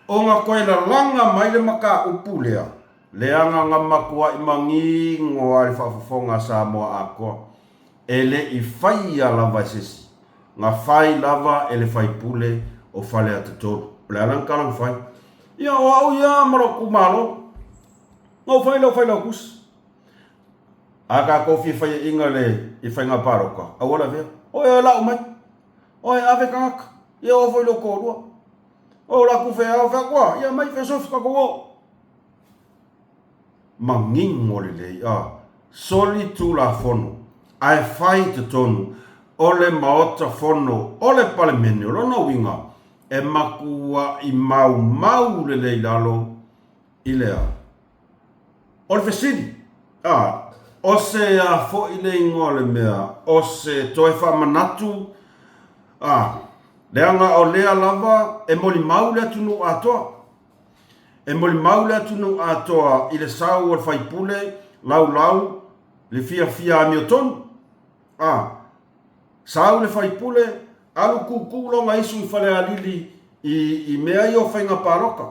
O ngā koe la langa mai le maka upu lea. Leanga ngā makua i mangi ngoa le whawhawhonga sa moa a koa. E le i whai a lava sesi. Ngā whai lava e le whai pule o whale a te toro. Le alang kalang whai. Ia o au ia maroku malo. Ngau whai lau kus. Aka kofi whai inga le i whai ngā paroka. Awala vea. Oe lau mai. Oe ave kaka, ia o foi lo korua. O la ku fea o fea kua, ia mai fea sofi kako o. Mangingo le lei, soli tu la fono, ai whai te tonu, o le maota fono, o le pale mene, o lona winga, e makua i mau le lei lalo, i lea. O le fesini, o se fo i le ingo le mea, o se toe wha manatu, leanga o lea lava e moli mau lea tunu atoa. E moli mau lea tunu atoa i le sau o le whaipule, lau, le fia ami o tonu. Sau le whaipule, alu kukulonga isu i whale alili i mea i o whainga paroka.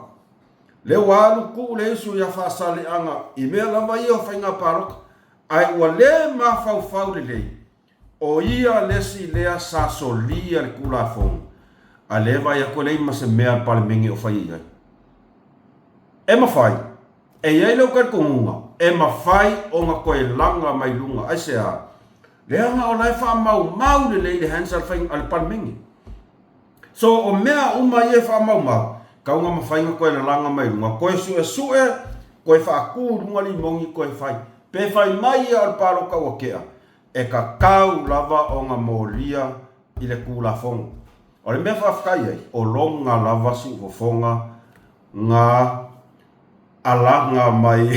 Leo alu ku le isu i a whaasale anga i mea lava i o whainga paroka. Ai ua le ma fau le lei. O ia lesi lea sa solia le kula fonga. A le vai a koe lei ma se mea pale mengi o whai iai. E ma whai. e iai lau kai kongunga, e mawhai o ngā koe langa mai lunga, ai se a, leanga o lai wha mau le leile hansal whaing al panmingi. So o mea uma ie wha mau, kaunga mawhai ngā koe langa mai lunga, koe sue, koe wha aku runga li mongi koe whai, pe whai mai al paro kaua kea, e ka kau lava o ngā moria i le kula fonga. O le mea whawhkai ai, o longa lava si ufofonga ngā alanga mai.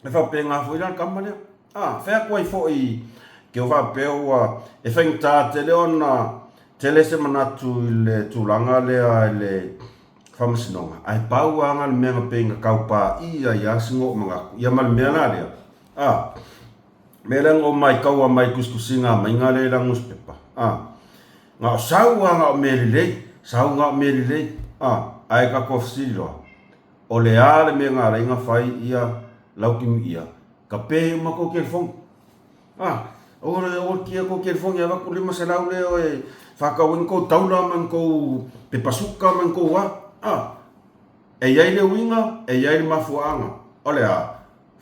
E whawpe ngā fuiran kamanea. Whea koe fo i ke o whapeo e whaingta te leo na te le se manatu i le tūlanga lea i le whamasinonga. Ai pau anga le mea ngā penga kaupā ia i asingo o mangaku. Ia mali mea nā lea. Mea lengo mai kaua mai kuskusinga mai ngā le rangus pepa. Ngā o sau anga o meri lei. Sau ngā o meri lei. Ai ka kofsiri loa. O le ale mea ngā reinga whai ia laukimi ia. Ka pehe uma ko kelfongi. O kia ko kelfongi awa ko lima se lau leo e whakawin ko taula man ko te pasuka man ko wa. E iai le winga, e iai le mafuanga. O le a,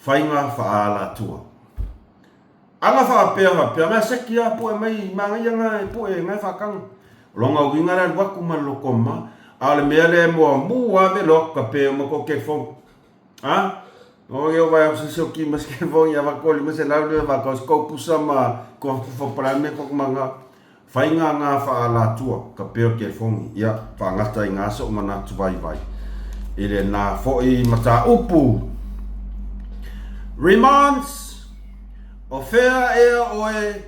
whainga whaala tua. Anga whapea mea seki a po e mai mangai anga e po e ngai whakang. Longa winga rea waku man loko ma. A le mea le mua mua ve loka pe uma ko kelfongi. O eu vai se o que mas que vão ia vakoli mas ela le va ko skopu sama ko fo prame ko manga fainga nga fa la tua ka pe ke fongi ia fa ngata inga so mana tu vai ele na fo I mata upu remands o fair air oe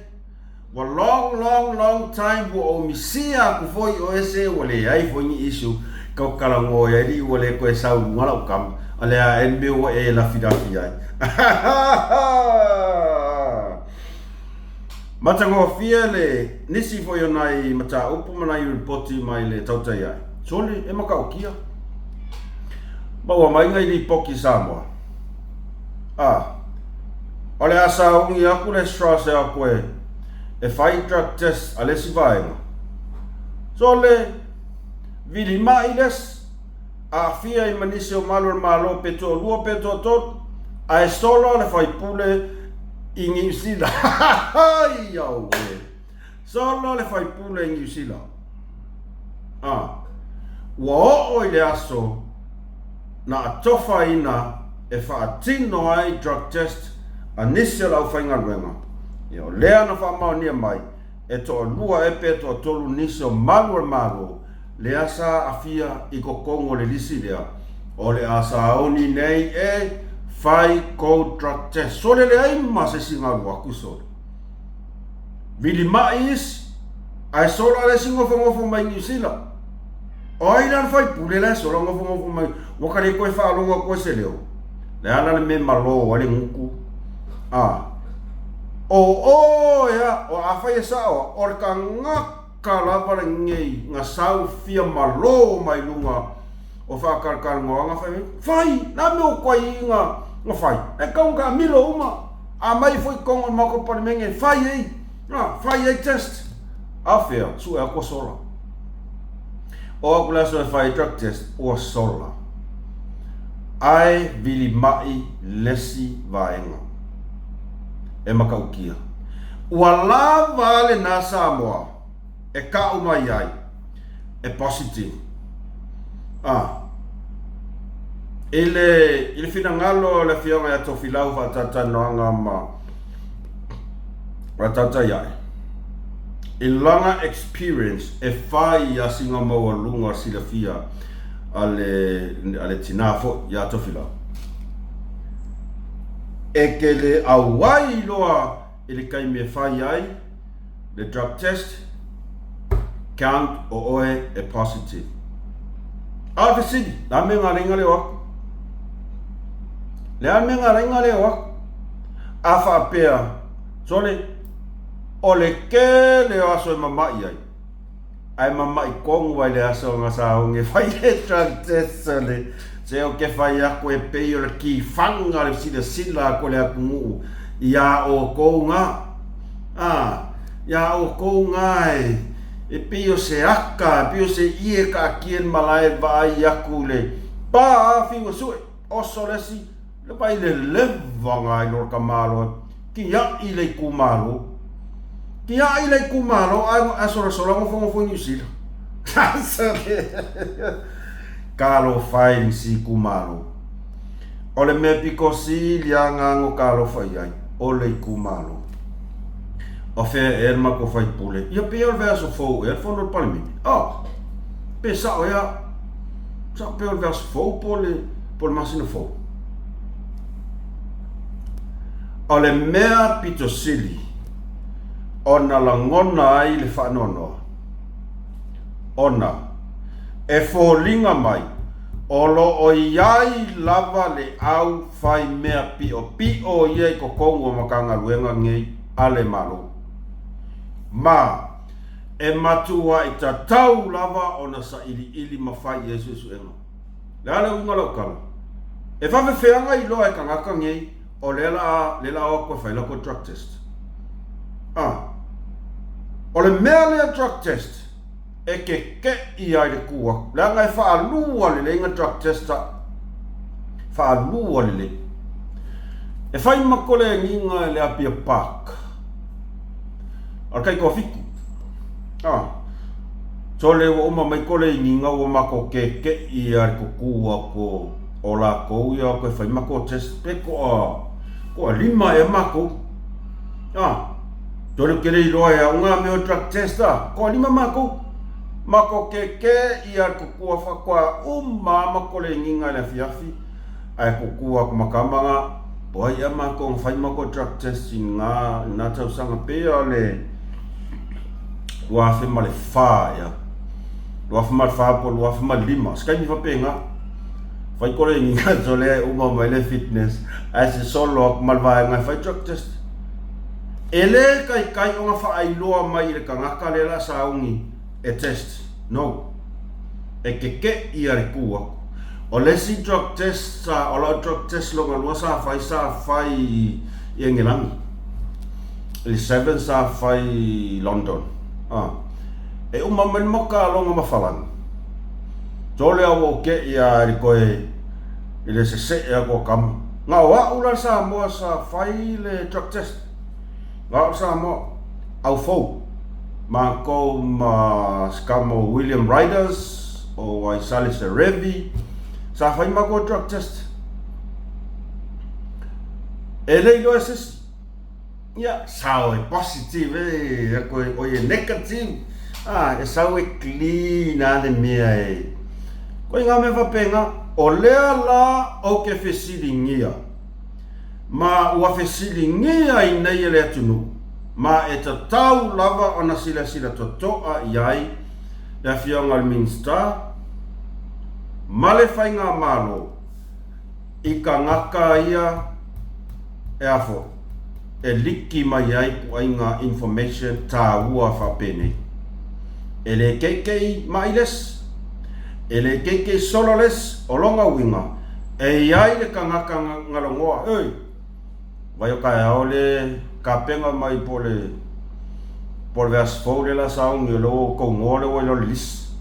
wa long time wo o misia ku foi o ese o le ai fo ni issue ka kala ngo ia ri o le ko e sau ngala kam alea en meu e la fidafi ai. Mata ngō fia le nisi fo yo nai mata upu mana I ripoti mai le tautai ai. Soli e maka o kia. Baua mai ngai li poki Samoa. Ole asa ungi aku le stress e aku e whai drug test a le si vaenga. Sole vili mai les a fia I manise o malo peto lua peto tot a solo le fai pule I New Zealand. Ai au e. Solo le fai pule I New Zealand. Wa o I le aso na atofa ina e whaatino ai drug test a nise lau whainga ruenga. Ia o lea na whamau nia mai e to lua e peto tolu nise o malo le asa afia I kokongo le lisi lea o le asa oni nei e fai ko drug test so le aima se singa waku so vili mais ai sola le singo fo mai New Zealand o ai lan fai pule le sola ngofo mai wakare ko fa longa ko se leo le ana le me malo wale nguku o ya o afai sa o ka ngak kalapara ngei nga sau fia malo mai lunga o whakarkar ngoa nga whai na me o koi nga whai e kaung ka milo uma a mai foi kongo mako pari menge whai ei test a whea su e ako sola o aku laso e whai drug test o sola ai vili mai lesi vaenga e makaukia ua la vale na Samoa e ka umai ai e positive ele fina ngalo le fionga ya to filau fa tata noanga ma tata ya ilanga experience e fai ya singa mo lunga silafia ale tinafo ya to filau e ke le awai loa ele kai me fai ai the drug test count o oe e positive. Alfa City, la me ngaringa le wak. Le me ngaringa le wak. Afa pea. Sole ole ke le aso mamai ai. Ai mamai kong wai le aso ngasa nge fai le test sole. Se o ke fai ako e pei o ki fanga le sila ko le aku ia o konga. Ya o konga e pio se aka, pio se ie ka kien malai vai aku le pa fiwa sui o solesi le pai le levanga i lor kamalo ki ya i le kumalo ki ya i le kumalo a solo ngo ni sila kalo fai si kumalo o le me piko si lianga ngo kalo fai ai o le kumalo o fe ma ko fai pule ia pe o verso fo no palmi pe sa o ya sa pe o verso fo por masino fo o le mea pito sili ona la ngona ai le whanono ona e fōlinga mai olo o iai lava le au fai mea pio iei ko kongo makanga luenga ngei ale malo ma e matua i ta tau lava ona sa ili mawhai Yesu enga le ale unga lau kala e whawhe whianga i loa e kangaka ngei o lela o koe whaila ko drug test o le mea lea drug test e ke i ai le kua le anga e whaalua le inga drug testa whaalua le e whai makole e nginga le apia park ar kai ko fiku so le wa uma mai kole i nginga wa mako ke i ai ko kua ko o la ko ia ko whai mako test pe ko a lima e mako tole kere i loa e unga meo drug testa ko a lima mako ke i ai ko kua whakua mako le nginga le fiafi ai ko kua ko makamanga po ai mako whai mako drug test i ngā tausanga pea le luafe ma le wha ia luafe ma le wha po luafe ma lima skai mi whapenga whai kore i ngā tole uma mai le fitness ai se solo ma le vai ngai whai drug test ele kai o ngā wha ai loa mai le kangaka le la saungi e test no e ke i are kua o lesi drug test o la drug test longa lua sa fai i Engelangi le 7 sa fai London e uma man moka longa mafalang tole awo ke i are koe i le se e ko kam nga wa ula sa mo sa fai le drug test nga sa mo au fo ma ko ma skamo William Riders o ai Salis Revi sa fai ma ko drug test ele lo es ya sao e positive e ko o e negative e sao e clean ane mea e ko inga me va penga o lea la o ke fesilingia ma ua fesilingia i nei ele atunu ma e ta tau lava ona sila totoa iai le fionga al Minster ma le whainga malo i ka ngaka ia e afo e liki mai ai pu ainga information ta ua whapene e le keikei mailes e le keikei sololes o longa winga e iai le ka ngaka ngalongoa vai o kai ole ka penga mai por vers fole la saung yo lo ko ngole o lo lis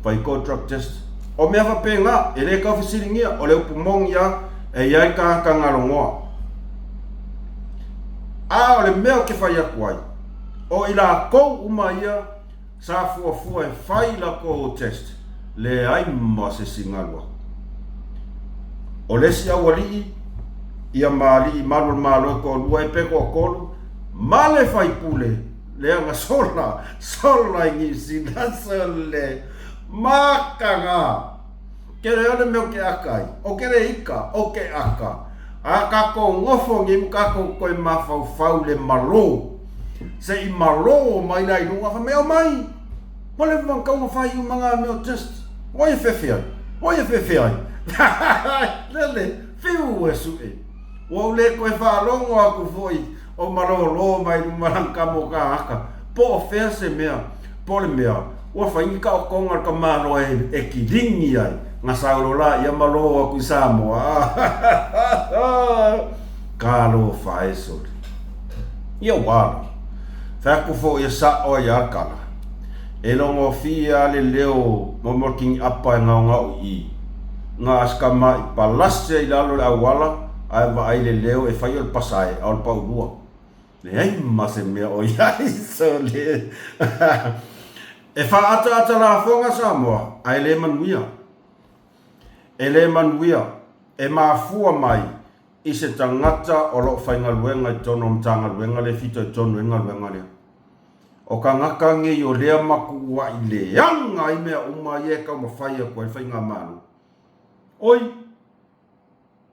vai ko drug test o me va penga ele ka fisilingia o le pumong ya e ya ka ngalongoa o le meo ke fai akuai o ila ko umaia sa fu e fai la ko test le ai ma se singalwa o le si awali ia mali malo ko lua e peko kolu male fai pule le anga sola ngi sina sole makanga kere ole me ke akai o kere ika o ke aka ko ngofo ngi ka ko mafau le malo se i malo mai nai no fa me mai mole van ka fai manga me test oi fefia lele fiu esu o le koe whaalongo aku foi o marolo mai maranga mo ka aka po ofese mea po le mea o whainga o konga ka maro e kiringi ai nga saurola ia malo aku Samoa kalo faesor ia wala whaku fo ia sa o ia kala e longo fia le leo momorking apa ngau i nga skama I palase I lalo le awala ai va ai le leo e fai o pasai au pa ulua le ai ma se mea o iai so le e fa ata la fonga Samoa ai le manuia e mafua mai I se tangata o lo whainga luenga I tono mtanga luenga le fito I tono luenga lea. O ka ngaka ngi o lea maku wa I leanga I mea uma ye ka ma whaia koe whainga manu. Oi,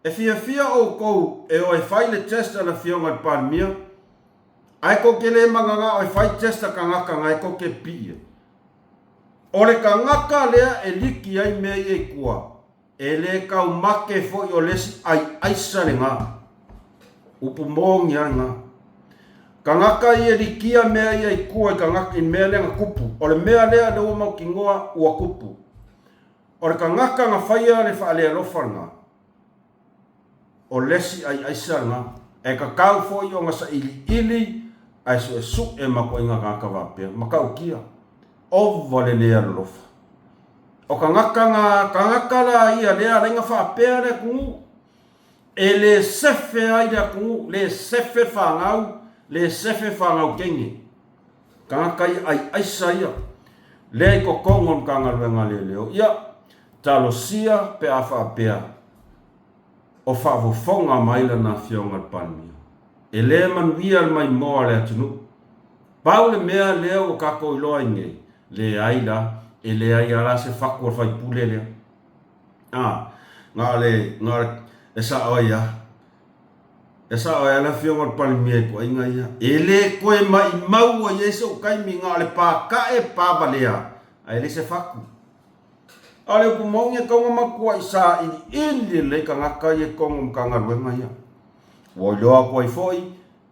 e fia o kou e o e whai le testa la fionga palmia, ai ko ke le manganga o e whai testa ka ngaka ngai ko ke pia. O le ka ngaka lea e liki ai mea I e kua. E le kau make fo I o lesi ai aisa le ngā. Upu mōngi ai ngā. Ka ngaka I e rikia mea I ai kua I ka ngaka I mea lea ngā kupu. O le mea lea le ua mau ki ngoa ua kupu. O le ka ngaka ngā whaia le wha lea lofa ngā. O lesi ai aisa ngā. E ka kau fo I o ngā sa ili ai su e su e mako I ngā ngaka wapea. Makau kia. Ova le lea lofa. O ka ngaka la ia lea renga whaapea le kungu. E le sefe ai le kungu, le sefe whangau kengi. Ka ngaka I ai aisa ia. Le I kokongon ka ngaluenga le leo. Ia, talo sia pe a whaapea. O whaavofonga maila na fionga panmia. E le manuia mai moa le atunu. Pau le mea leo o kako iloa ingei. Le aila. E le ai ala se whaku o whai pule lea. Ngā e sa oia. E sa oia la fionga pali mea ko inga ia. E le koe mai maua yeso kaimi ngā le pā kae pāba lea. A le se whaku. A le kumongi e konga makua I sa ili le ka ngaka I e konga mkanga ruenga ia. Wo loa koe foi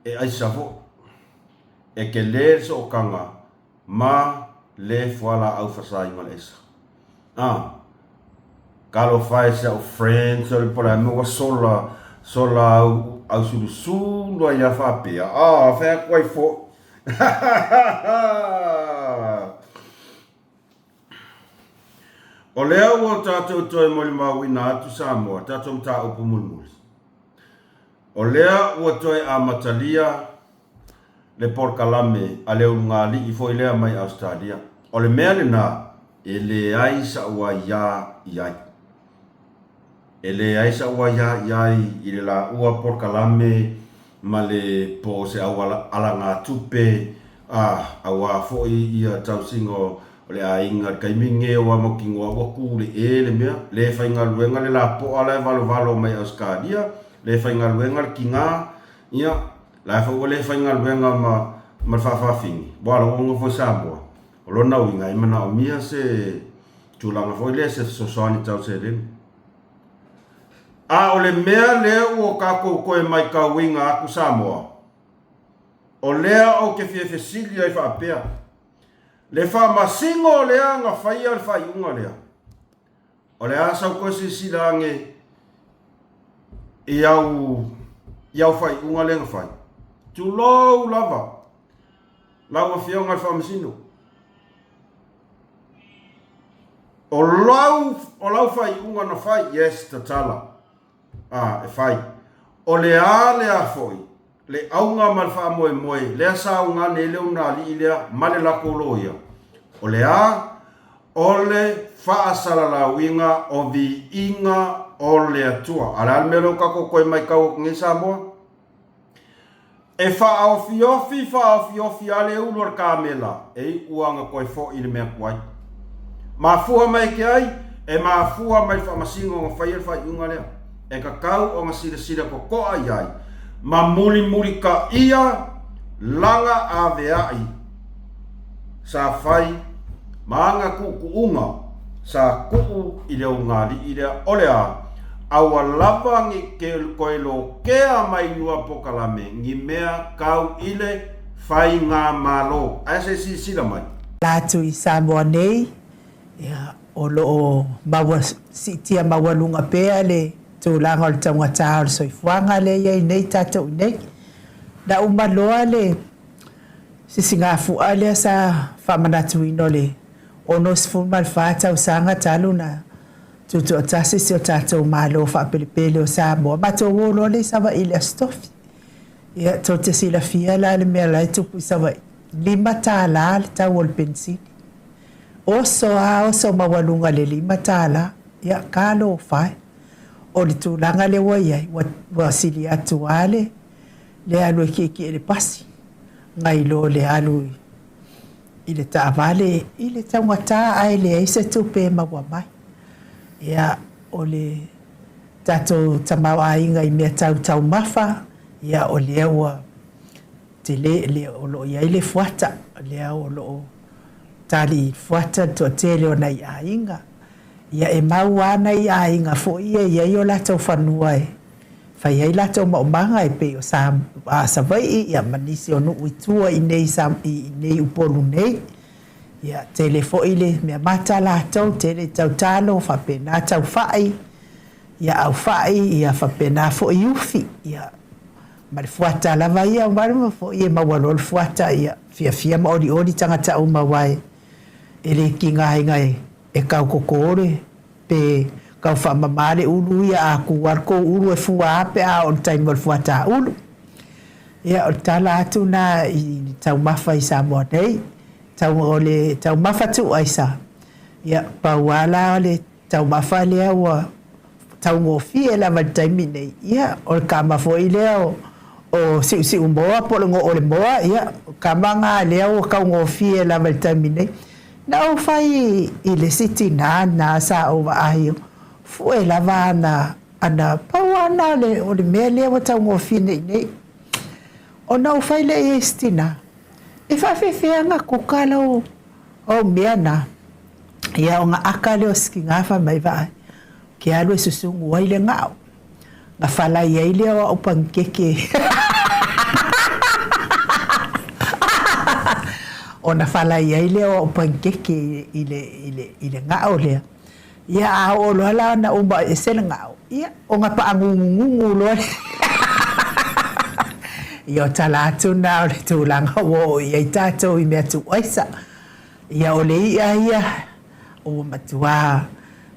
e aisa fo. E ke le so kanga ma le fuala au fasai ma esa. Kalo fai se au friends o le pola mua sola au sulu ai a whapea. Whea koe fo. O lea ua tātou toi moli maui nā atu Samoa, tātou mta upu mulmuli. O lea ua toi a matalia le porkalame a leo ngā li I foi lea mai Australia. O le mea le nā, e le ai sa ua ia iai. E le ai sa ua ia iai I le la ua porkalame ma le po se au ala ngā tupe aua foi ia tausingo o le a inga kaiminge o amo ki ngoa waku le le mea. Le whainga luenga le la po ala e valo mai Australia. Le whainga luenga ki ngā ia. La fa ole fa inga luenga ma whawhawhingi. Wala onga fo Samoa. O lona winga imana o mia se tūlanga fo ile se sosani tau se rin. O le mea lea o kako koe mai ka winga aku Samoa. O lea o ke fiefesili ai whaapea. Le whamasingo lea nga whaia le whaiunga lea. O lea sau koe se silange iau whaiunga lea nga whai. Tu lou lava. Lau fionga al famasino. O lau fai unga na fai, yes, tatala. E fai. O le a foi. Le aunga mal fa moe. Le sa unga ne le una li ilea male la koloia. O le a ole fa asala la winga o vi inga o le atua. Ala almelo kako koe mai kau ngi Samoa. E whaofi ale ulor kamela. E uanga koe fo I le mea kuai. Mafua mai ke ai. E mafua mai whamasingo ngā whai unga lea. E ka kau o ngā sira ko koa iai. Ma muli ka ia langa a veai. Sa whai maanga kuunga. Sa kuu I le unga li I le olea. Aua lava ngi ke koe lo kea mai nua pokalame ngi mea kau ile whai ngā malo. Ase si sila mai. Lātu I Samoa nei, o loo maua sitia maua lunga pea le tūlanga o le taungata o le soifuanga le iei nei tātou nei. Na umaloa le sisi ngā fua lea sa whamanatu ino le ono sifuma le whātau sanga talu na tutu o tasi si o tātou mālo whapelepele o Samoa. Mato wolo le sawa i le astofi. Ia tō te sila fia la le mea lai tupu sawa 5 tāla le tau o le pensini. Oso mawalunga le 5 tāla. Ia kālo o whai. O le tūlanga le waiai. Wa sili atu ale. Le alu e kiki e le pasi. Ngai lo le alu i le tāwale. I le taungata ai le eise tupe mawa mai. Ia o le tatou tamau ainga i mea tau mafa. Ia o le aua te le o lo ia i le fuata. Le o lo tali fuata to tele o nei ainga. Ia e mau ana i ainga fo ia i o latou whanua e. Whai ai latou maumanga e pe o sa vai ia manisi o nuu i tua i nei upolu nei. Ia tele fo i le mea mata latou tele tau talo whapena tau whai. Ia au whai ia whapena fo i ufi. Ia ma le fuata lava ia maruma fo i e mawalo le fuata ia fia ma ori tangata o mawai. E le ki ngahinga e kau kokore pe kau whamamare ulu ia a kuwarko ulu e fua ape a o taimo le fuata ulu. Ia o tala atu na i tau mafa i Samoa nei. Tau mafa tu aisa. Ia pauala o le tau mafa lea ua tau ngofi e la taimi nei. Ia o le kama fo i lea o si moa po le ngo o le moa. Ia kamanga lea o kau ngofi e la taimi nei. Na o fai i le siti na sa o ahio. Fue lava ana pauana le o le mea lea wa tau ngofi nei. O na o fai le e estina. E whawhewhenga kukala o mea na. Ia o ngā akale o ski ngāwha mai vai. Ke alu e susungu wai le ngāo. Ngā whala i eile o upangkeke. O na whala i eile o upangkeke i le ngāo lea. Ia a o loa la na umba e sele ngāo. Ia o ngā paangungungu loa le. Ia o talatu na o le tūlanga wo ia i tātou i mea tu oisa. Ia o le ia o matua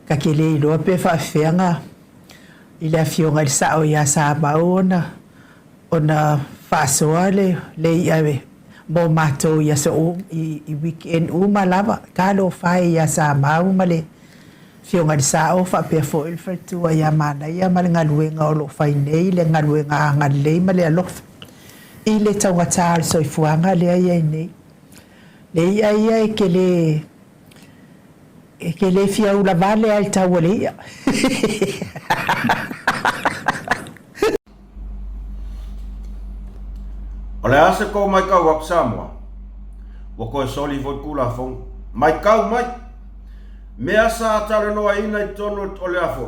kakele i loa pe whawhenga i le awhionga le sao ia sa maona o na whasoa le ia me mo mātou ia so i weekend uma lava kālo whai ia sa mauma le whionga le sao whapea fo il whaitua ia mana ia ma le ngaluenga o lo whai nei le ngaluenga a ngalei ma le alofa i le taungata al soifuanga le ia nei le ia e ke le fiaula vale al tau le ia o le ase ko mai kau wak Samoa wa koe soli voi kula fong mai kau mai mea sa tale noa ina i tonu o le afo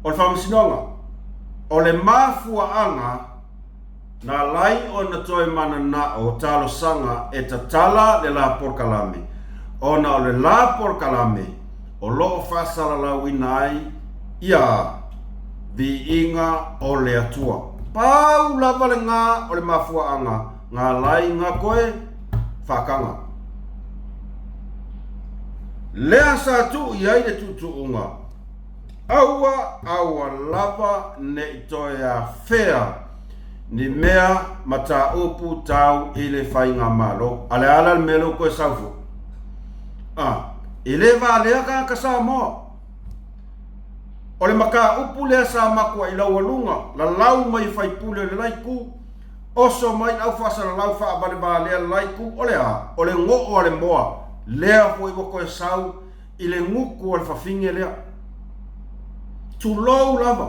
o le whamasinonga o le mafua anga na lai o na toi mana na o talo sanga e tatala le la porkalame o na o le la porkalame o loo fasala la winai ia vi inga o le atua pau lava le ngā o le mafua anga ngā lai ngā koe whakanga lea sa tu iai le tutu unga aua lava ne itoe a whea ni mea mata upu tau i le whainga malo ale ala le melo koe saufu i le va lea ka sa moa o le maka upu lea sa makua i lau alunga la lau mai whai pule le laiku oso mai au fasa la lau wha abale ba lea le laiku o le ngo o le moa lea fo i wako e sau i le nguku o le whawhinge lea tulou lava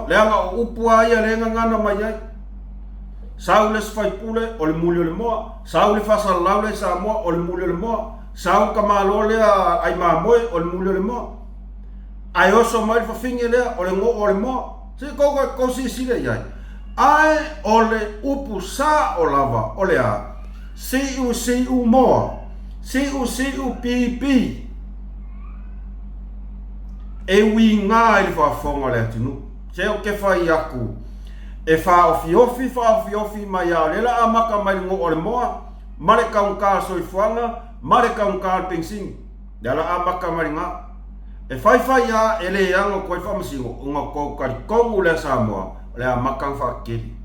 lea nga o upu aia le ngana mai ai sau le sfai pule o le muli o le moa sau le fasa la lau le sa moa o le muli o le moa sau ka malo lea ai mamoe o le muli o le moa ai oso mai whawhinge lea o le ngo o le moa se ko si le iai ai o le upu sa o lava o le a si u moa si u pipi e wi ngā i le whaafonga le atinu se o ke whai aku e whaofi mai au lela a maka mai ngo o le moa mare kaunka soifuanga mare kaunka pensing Dala amaka maringa. E fai ya ele yang ko fa masingo nga ko ka ko le Samoa le amaka fa kili.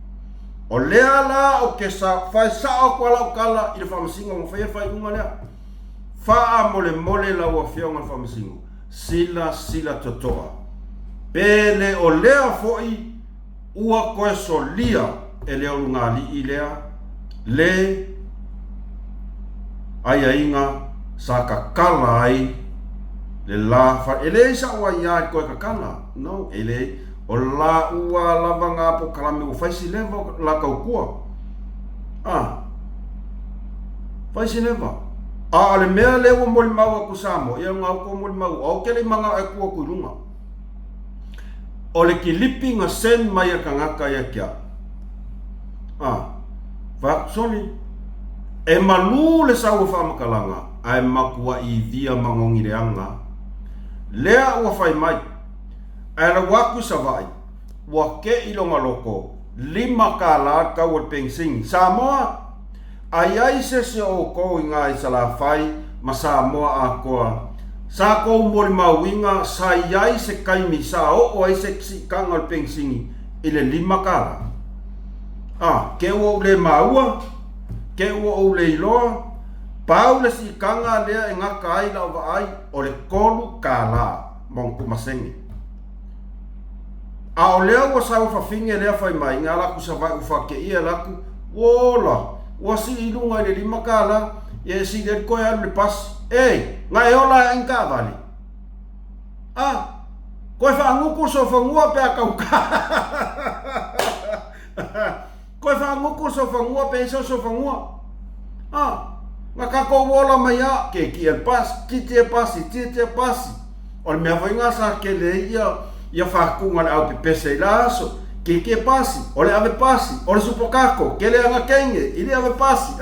O le ala o ke sa fai sa o ko la kala ile fa masingo fai unga le. Fa mole la wa fionga fa masingo. Sila totoa. Pele o lea foi ua koe solia e leo lunga li ilea le aia inga sa kakala ai le la fa ele sa ua ia koe kakala no ele o la ua lava ngā po kalame o faisi leva la kaukua faisi leva ale mea lewa moli mau aku Samoa ia ngau ko moli mau au kele manga e kua kuirunga o le kilipi nga sen mai a kangaka ia kia soni e malu le saua whamakalanga ai makua i via mangongi reanga lea ua whai mai ai la waku sa vai wa ke ilonga loko 5 kala kau pengsing Samoa ai se o ko inga i sala fai ma Samoa a koa sa ko mori mawinga sa yai se kai mi sa o ai se si kanga pengsingi ile 5 kala ke o le maua ke o le ilo paula si kanga le nga kai la va ai o le kolu kala mongku masengi o le o sa fa finge le fa mai nga la ku sa va u fa ke ia la ku wola wa si ilunga le 5 kala e si del ko ya le pas ngai ola en ka vale ko fa nguku so fa ngua pe ka ko fa nguku so fa ngua pe so fa ngua nga ko wola mai ya ke ki el pas ki te pas o me va nga sa ke le ia fa ku ngal au pe pese la so ke pasi o le ave pasi o le supokako ke le nga kenge ile ave pasi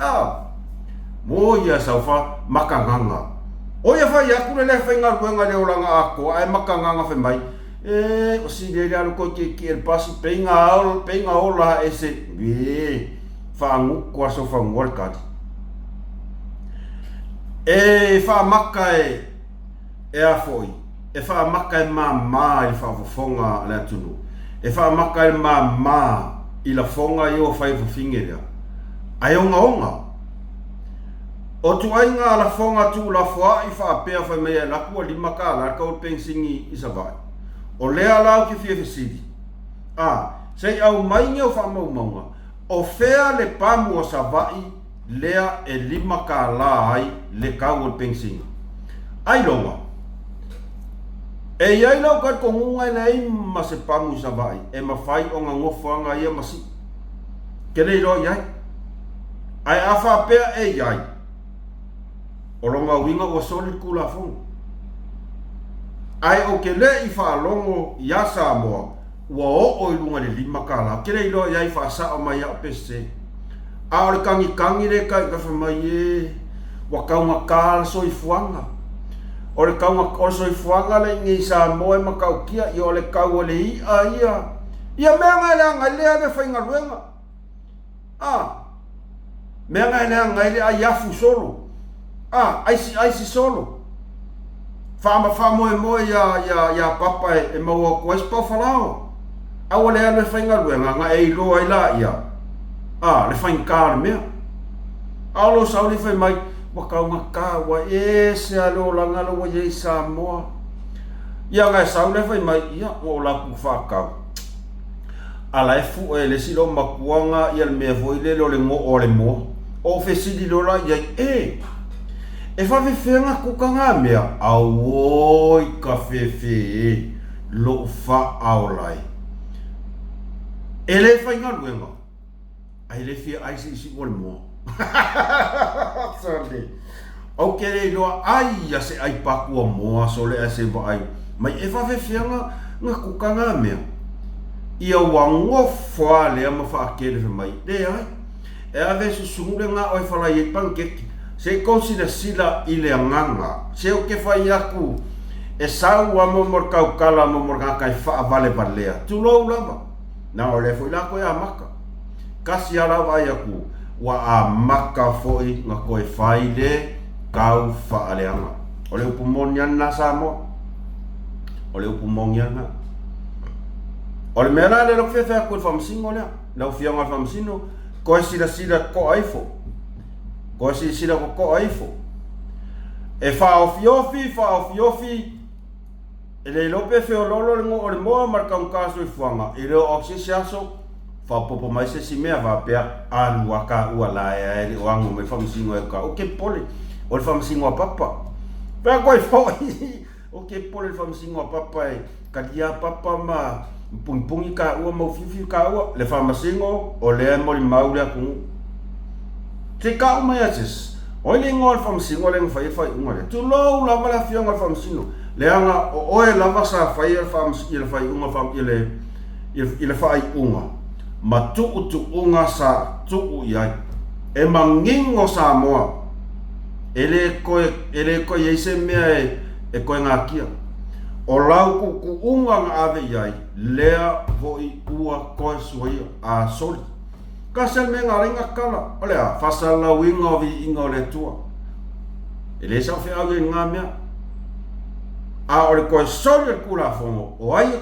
mo ia sa fa makanganga o ia fa ia kule le fa nga ruenga le olanga ako ai makanganga fa mai o si le alu ko ke el pasi penga ola ese fa ngu ko so fa ngol ka fa makai a foi fa makai mama fa fonga la tunu fa makai mama ila fonga yo fa fingera ai onga o tu ai ngā la fonga tu la foa i wha apea whai mea la kua 5 kala ka o pensingi i sa vai. O lea lau ki fia fisiri. Sei au mai ngeo wha maunga. O fea le pamu o sa vai lea e 5 kala ai le kau o pensingi. Ai longa. E iai lau kai kongunga i nei ma se pamu i sa vai. E ma whai o ngā ngofuanga ia masi. Kene i roi iai. Ai a wha apea e iai. O longa winga o soli kula fong. Ai o ke le i whaalongo i a Samoa ua o i lunga le 5 kala. Ke le ilo i ai whaasao mai a pese. A o le kangi le kai ka whamai wa kaunga kala so i fuanga. O le kaunga o so i fuanga le ngi Samoa e makau kia i o le kau o le ia ia. Ia mea ngai le lea me whainga ruenga. Mea ngai le a iafu solo. Aisi solo. Fama moe ya papa e maua ko espa falao. Awa le ale whainga ruenga nga e ilo ai la ia. Le whain kāre mea. Alo sauri whai mai wakaunga kāwa se alo langa lo wa yei Samoa. Ia ngai sauri whai mai ia o la ku whakau. Ala e fu e le silo makuanga ia le mea voi le lo le ngo o le moa. O fesidi lo la ia e fa fefenga kukanga mea awoi ka fefe lo fa aulai ele fa inga luenga ai le fia ai si mol mo sorry okay lo ai ya se ai pa ku mo so le se ba ai mai e fa fefenga nga kukanga mea ia wango fa le ma fa akele mai de ai e ave su sungule nga oi fa la ye pankeki se konsina sila ile nganga se o ke fai aku e sau a momor kaukala momor kai fa vale balea tu lo lava na o le foi la ko ya maka kasi ala vai aku wa a maka foi nga ko e fai le kau fa aleanga o le upumonian na Samoa o le upumonian na o le mea le lo fefe aku whamsingo lea lau fianga whamsino koe sira ko aifo koe sira ko aifo e whaofiofi e le lope whiololo le o le moa marka unkaso i fuanga i leo oksisi aso whapopo mai se si mea whapea alu waka ua lae e le oango me whamsingo e ka o ke pole o le whamsingo a papa pea koe whoi o ke pole le whamsingo a papa e ka dia papa ma pungi ka ua mau fifi ka ua le whamasingo o le mori maule a kungu te ka umai atis o le ngol whamsingo le ngwhai unga le tu lou lava la fionga whamsingo le anga o oe lava sa whai il whai unga wham ile whai unga ma tu unga sa tuu iai e mangingo sa moa ele koe eise mea e koe ngā kia o lau ku unga ngā ave iai lea voi ua koe suaia a soli ka sel me ngā ringa kala o lea whasala winga o vi inga o le tua e le sau whiau i ngā mea a o le koe soli e kula whongo o ai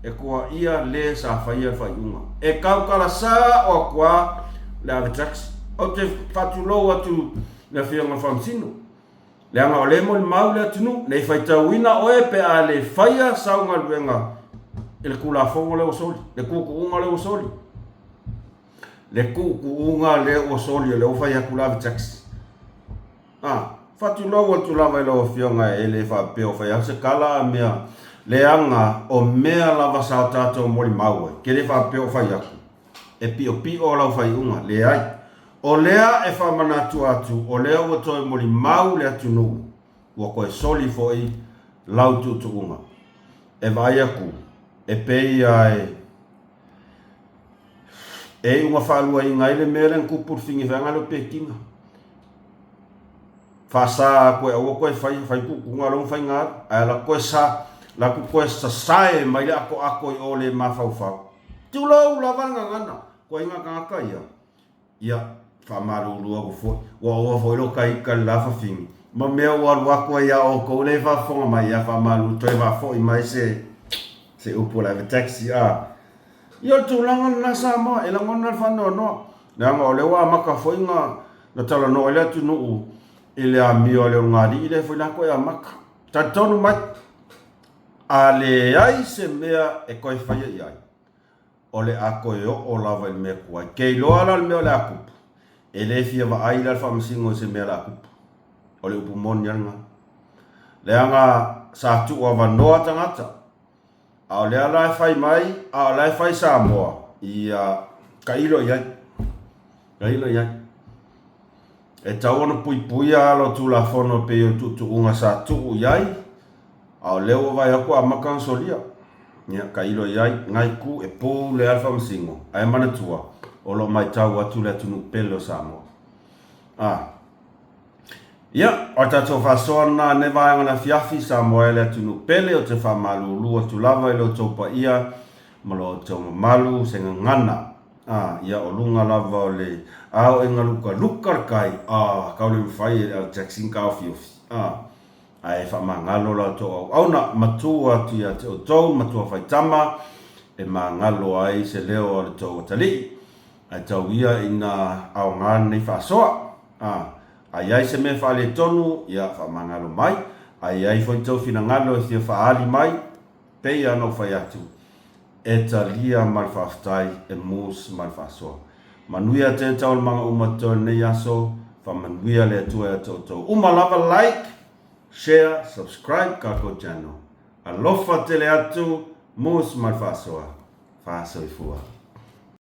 e kua ia le sa whaia whai unga e kau kala sa o kua le ave taxi o te whatulou atu le whianga whamsino le anga o le mo le mau le atunu nei whaitauina oe pe a le whaia saunga luenga e le kula whongo le o soli le kuku unga le o soli le kuku unga le o soli le o whaia kula ave taxi whatulou atu lava i lo whianga e le whapeo whaia se kala mea le anga o mea lava sa tato mo le mau ke le whapeo whaia e pio lau whai unga le ai o lea e whamanatu atu, o lea ua toi mori mau le atu nuu, ua koe soli fo i lau tutuunga. E vai aku, e pei ai, e unga whalua i ngai le mele en kupur fingi whanga lo pekinga. Whasa koe aua koe whai kukunga long whai ngāru, ai la koe sa, la ku koe sa sae mai le ako i o le mawhau. Tulau lavanga ngana, koe inga kanga ia whamarurua ku fo wa o foilo kai ka la fa fin ma me wa ko ya o ko le fa fo ma ya famaru to va fo i mai se upo la taxi yo tu langa na sama e langa na fa no na ngo le wa maka fo inga na tala no le tu no ile a mi o le ngari ile fo la ko ya maka ta tonu mai ale ai se mea e ko fa ya o le ako yo o lava il me ko ke lo ala me o le aku e le fia va ai la whamsingo se mea la kupu o le upu moni anga le anga sa tu o wanoa tangata a o le ala e whai mai a o le e whai Samoa i kailo iai e tau ono pui alo tu la fono pe o tu unga sa tu iai a o leo vai ako a makan solia kailo iai ngai ku e pou le alfa msingo ai mana tua o lo mai tau atu le tunu pelo Samoa. O tato whasona ne vai ngana fiafi Samoa le tunu pele o te whamalu lua tu lava i lo taupa ia ma lo tau malu se ngana. O lunga lava o le au inga luka kai kaule mwhai e al Jackson kau fiofi. Ai whamangalo la to au na matua tu ia te o tau matua whaitama e mangalo ai se leo o le tau tali. Ai tau ia ina au ngāne whasoa. Ai se me whale tonu ia whamangalo mai. Ai foi tau whina ngalo e thia whaali mai. Pei anō whai atu. E talia mal whaftai e mūs mal whasoa. Manuia te tau le manga umatua nei aso. Whamanuia le atua e tau. Lava like, share, subscribe kako channel. Alofa tele atu mūs mal whasoa. Whasoa i fua.